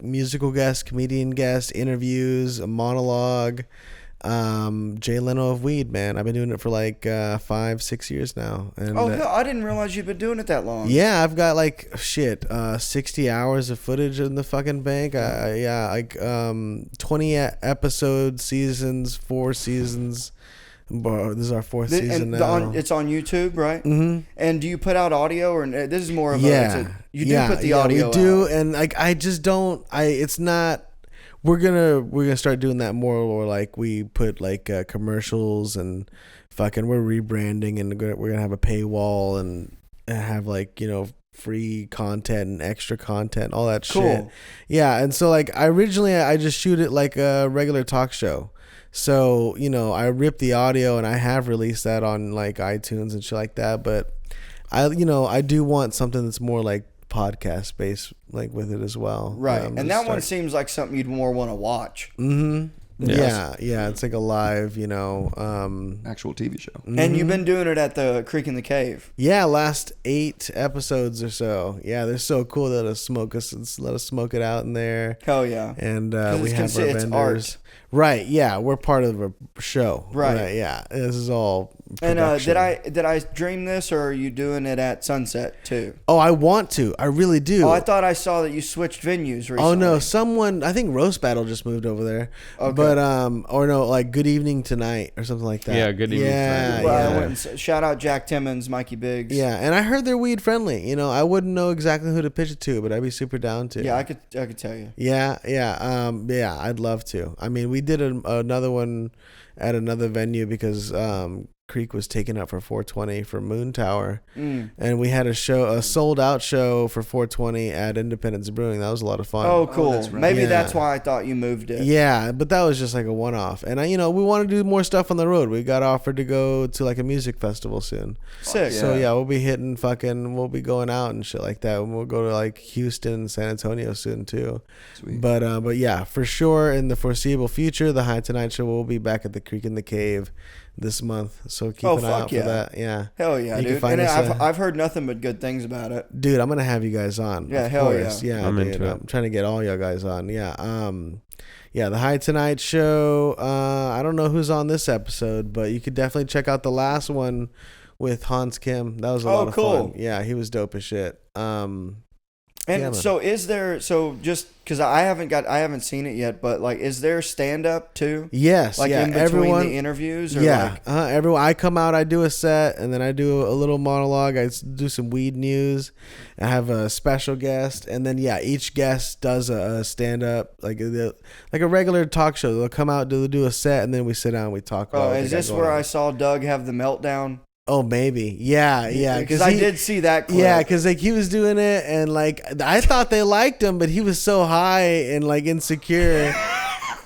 Musical guest, comedian guest, interviews, a monologue. Jay Leno of weed, man. I've been doing it for like 5-6 years now. And Oh, hell, I didn't realize you've been doing it that long. yeah, I've got like 60 hours of footage in the fucking bank. 20 episode seasons, 4 seasons. This is our 4th season now. It's on YouTube, right? Mm-hmm. And do you put out audio, or this is more of Yeah, you do put the audio we do, out. and like I just don't. It's not. We're gonna start doing that more, or like we put like commercials and fucking we're rebranding, and we're gonna have a paywall and have like free content and extra content, all that Cool. shit. Yeah, and so like originally I just shoot it like a regular talk show. So, I rip the audio and I have released that on like iTunes and shit like that, but I do want something that's more like podcast based like with it as well. Right. And that one start- seems like something you'd more want to watch. Mhm. Yes. Yeah, it's like a live, Actual TV show. And you've been doing it at the Creek in the Cave. yeah, last 8 episodes or so. Yeah, they're so cool. Let us smoke it out in there. Hell yeah. And 'Cause we it's have our it's vendors. art. Right, yeah, we're part of a show. Right. Yeah, this is all And production. did I dream this, or are you doing it at Sunset too? Oh, I want to. I really do. Oh, I thought I saw that you switched venues recently. Oh no, someone I think Roast Battle just moved over there. Okay. But or no, like Good Evening Tonight or something like that. Yeah, Good Evening yeah, Tonight. Well, I Yeah. went and shout out Jack Timmons, Mikey Biggs. Yeah, and I heard they're weed friendly. I wouldn't know exactly who to pitch it to, but I'd be super down to. Yeah, I could tell you. Yeah, I'd love to. I mean, we did another one at another venue because Creek was taken up for 420 for Moon Tower, and we had a sold out show for 420 at Independence Brewing. That was a lot of fun. Oh, cool. that's right. Maybe Yeah. that's why I thought you moved it. Yeah, but that was just like a one-off. And we want to do more stuff on the road. We got offered to go to like a music festival soon. Sick. So yeah, we'll be we'll be going out and shit like that. And we'll go to like Houston and San Antonio soon too. Sweet. But yeah, for sure in the foreseeable future, the High Tonight Show will be back at the Creek in the Cave this month. So keep an eye out yeah. for that. Yeah. Hell yeah, You can dude. find And us, I've heard nothing but good things about it. Dude, I'm gonna have you guys on. Yeah, of hell course. yeah. Yeah, I'm dude. into it. I'm trying to get all y'all guys on. Yeah. Yeah, the High Tonight Show. I don't know who's on this episode, but you could definitely check out the last one with Hans Kim. That was a lot of cool. fun. Yeah, he was dope as shit. And Yeah, man. so just because I haven't seen it yet, but like, is there stand up too? Yes, Like yeah, in between everyone. the interviews, or Yeah, like, everyone. I come out, I do a set, and then I do a little monologue. I do some weed news. I have a special guest, and then each guest does a stand up, like a regular talk show. They'll come out, do a set, and then we sit down, and we talk. about what is they got this going where on. I saw Doug have the meltdown? Oh, maybe. Yeah, Because I did see that clip. Yeah, because like he was doing it, and like I thought they liked him, but he was so high and like insecure.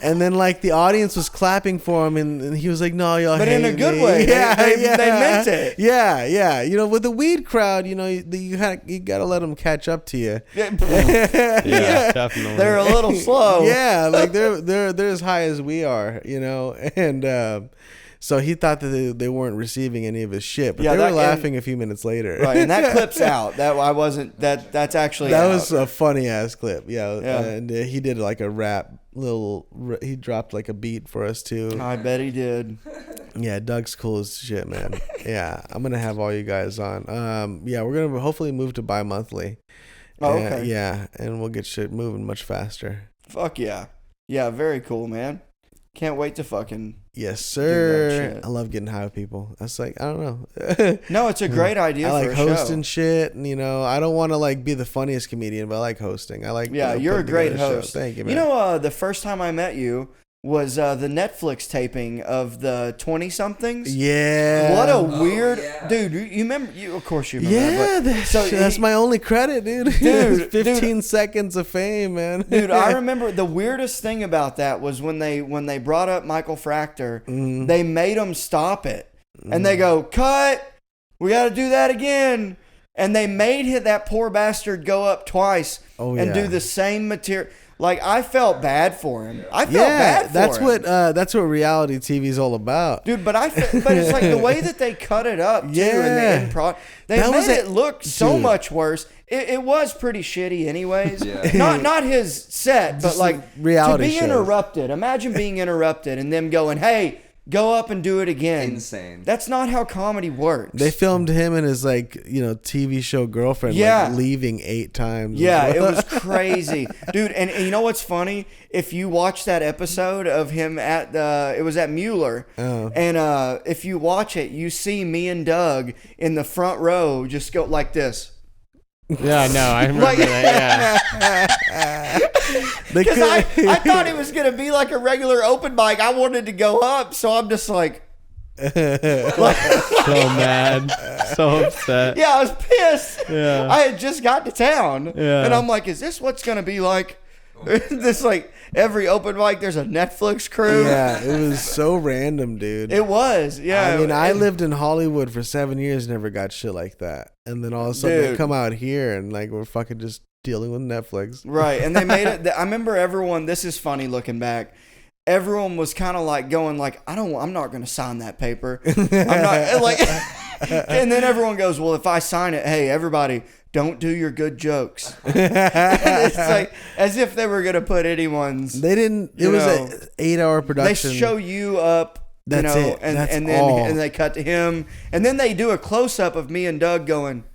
And then like the audience was clapping for him, and he was like, "No, y'all But hate in a good me." way. Yeah, They yeah. meant it. Yeah, yeah. You know, with the weed crowd, you know, you gotta let them catch up to you. Yeah, definitely. They're a little slow. Yeah, like they're as high as we are, you know, and so he thought that they weren't receiving any of his shit, but Yeah, they were that- laughing a few minutes later. Right, and that clip's out. That I wasn't. That's actually That out. was a funny ass clip, yeah. Yeah. And he did like a rap he dropped like a beat for us too. I bet he did. Yeah, Doug's cool as shit, man. Yeah, I'm gonna have all you guys on. Yeah, we're gonna hopefully move to bi-monthly. Oh, And- okay. yeah, and we'll get shit moving much faster. Fuck yeah. Yeah, very cool, man. Can't wait to fucking. Yes, that sir. shit. I love getting high with people. That's like, I don't know. No, it's a great idea I for like a hosting show. shit, and you know, I don't want to like be the funniest comedian, but I like hosting. I like. Yeah, you know, you're a putting great together host. shows. Thank you, man. You know, the first time I met you was the Netflix taping of the 20-somethings. yeah. What a weird yeah. dude! You remember? You of course you remember. Yeah, that, but- that's my only credit, dude. Dude, 15 seconds of fame, man. Dude, I remember the weirdest thing about that was when they brought up Michael Fractor, Mm-hmm. they made him stop it, and they go, "Cut! We got to do that again." And they made that poor bastard go up twice Oh, and yeah. do the same material. Like I felt bad for him. I felt bad for that's him. what reality TV is all about. Dude, but it's like the way that they cut it up too, Yeah. and they That made was it look so dude. much worse. It was pretty shitty, anyways. Yeah. Not his set, but Just like reality to be shows. interrupted. Imagine being interrupted and them going, "Hey, go up and do it again." Insane. That's not how comedy works. They filmed him and his like TV show girlfriend Yeah. like leaving 8 times. Yeah, it was crazy, dude. And you know what's funny? If you watch that episode of him it was at Mueller, Oh. and if you watch it, you see me and Doug in the front row just go like this. Yeah, no, I remember Like- that. They Because I could- thought it was gonna be like a regular open mic. I wanted to go up, so I'm just like, Yeah, so mad, so upset. yeah, I was pissed. Yeah. I had just got to town, Yeah. and I'm like, is this what's gonna be like? This like every open mic, there's a Netflix crew. yeah, it was so random, dude. It was, yeah. I mean, I And- lived in Hollywood for 7 years, never got shit like that. And then all of a sudden they Dude. come out here and like we're fucking just dealing with Netflix. Right, and they made it. I remember everyone. This is funny looking back. Everyone was kind of like going like, I'm not going to sign that paper. I'm not like. And then everyone goes, well, if I sign it, hey, everybody, don't do your good jokes. And it's like as if they were going to put anyone's. They didn't. It You was know, an 8-hour They production. show you up. That's it. And That's and then all. and they cut to him, and then they do a close up of me and Doug going.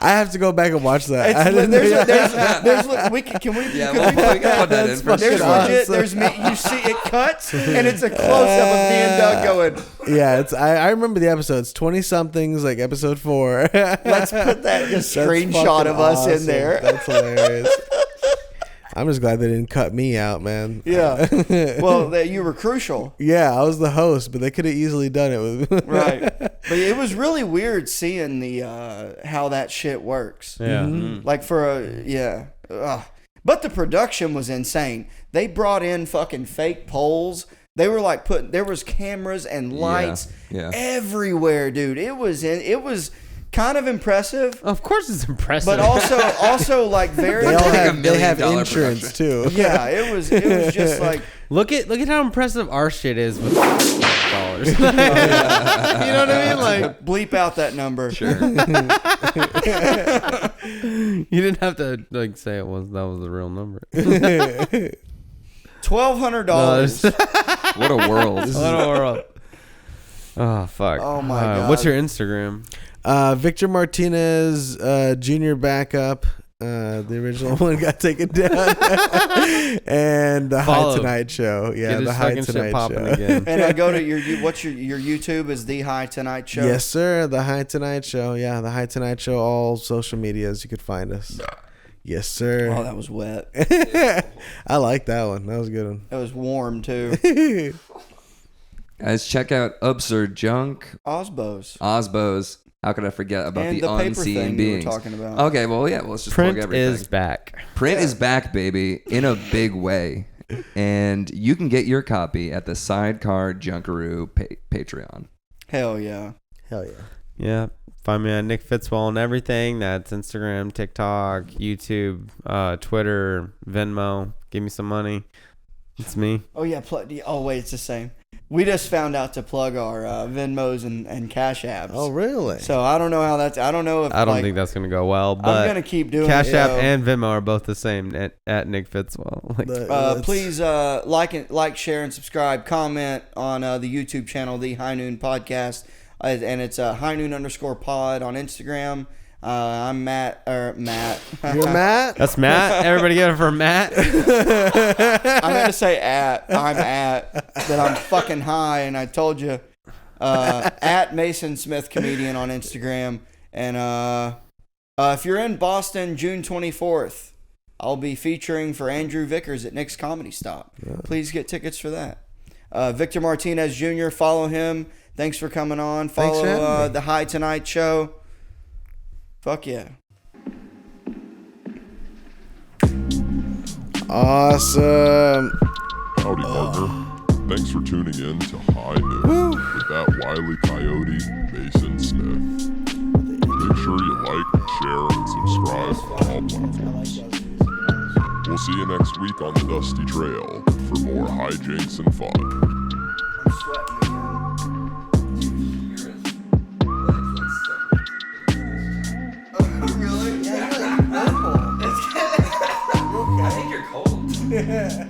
I have to go back and watch that. I didn't- There's we can we Yeah, can we we can put that in That's for There's sure. fucking legit. awesome. There's me. You see, it cuts, and it's a close up of me and Doug going. Yeah, it's. I remember the episodes. 20 somethings, like episode 4. Let's put that just That's screenshot fucking of us in awesome. there. That's hilarious. I'm just glad they didn't cut me out, man. Yeah. Well, that you were crucial, Yeah, I was the host, but they could have easily done it with. right? But it was really weird seeing the how that shit works. Yeah. Like for a yeah. Ugh. But the production was insane. They brought in fucking fake poles. They were like there was cameras and lights yeah. everywhere, dude. It was kind of impressive, Of course, it's impressive. but also like very They all like a have. They have $1 million insurance too. yeah, it was just like look at how impressive our shit is with dollars. You know what I mean? Like bleep out that number. Sure. you didn't have to like say that was the real number. $1,200. What a world. What a world. Oh fuck. Oh, my God. What's your Instagram? Victor Martinez, junior backup. The original one got taken down. And the Follow. High Tonight Show. Yeah, Get his the High fucking shit Tonight popping Show. again. And I go to your YouTube is The High Tonight Show. Yes, sir. The High Tonight Show. Yeah, the High Tonight Show. All social medias you could find us. Yes, sir. Oh, that was wet. I like that one. That was a good one. It was warm too. Guys, check out Absurd Junk, Osbos. Osbos. How could I forget about And the the paper unseen thing you were beings? talking about. Okay, well, yeah, well, let's just Print plug everything. is back. Print is back, baby, in a big way. And you can get your copy at the Sidecar Junkaroo Patreon. Hell yeah. Hell yeah. Yeah. Find me on Nick Fitzwell and everything. That's Instagram, TikTok, YouTube, Twitter, Venmo. Give me some money. It's me. Oh yeah. Oh wait, it's the same. We just found out to plug our Venmos and Cash Apps. Oh, really? So I don't know how that's. I don't know if I don't think that's gonna go well, but I'm gonna keep doing Cash it. App though. and Venmo are both the same at Nick Fitzwell. Like, Please like, share, and subscribe. Comment on the YouTube channel, The High Noon Podcast, and it's High Noon _pod on Instagram. I'm Matt. You're Matt? that's Matt. Everybody get it for Matt. I meant to say I'm but I'm fucking high, and I told you. At Mason Smith Comedian on Instagram, and if you're in Boston, June 24th, I'll be featuring for Andrew Vickers at Nick's Comedy Stop. Yeah. Please get tickets for that. Victor Martinez Jr. Follow him. Thanks for coming on. Follow the High Tonight Show. Fuck yeah. Awesome. Howdy, partner. Thanks for tuning in to High Noon with that wily coyote, Mason Smith. Make sure you like, share, and subscribe on all platforms. We'll see you next week on the Dusty Trail for more hijinks and fun. I'm sweating again. Really? Yeah, you're like purple. I think you're cold. Yeah.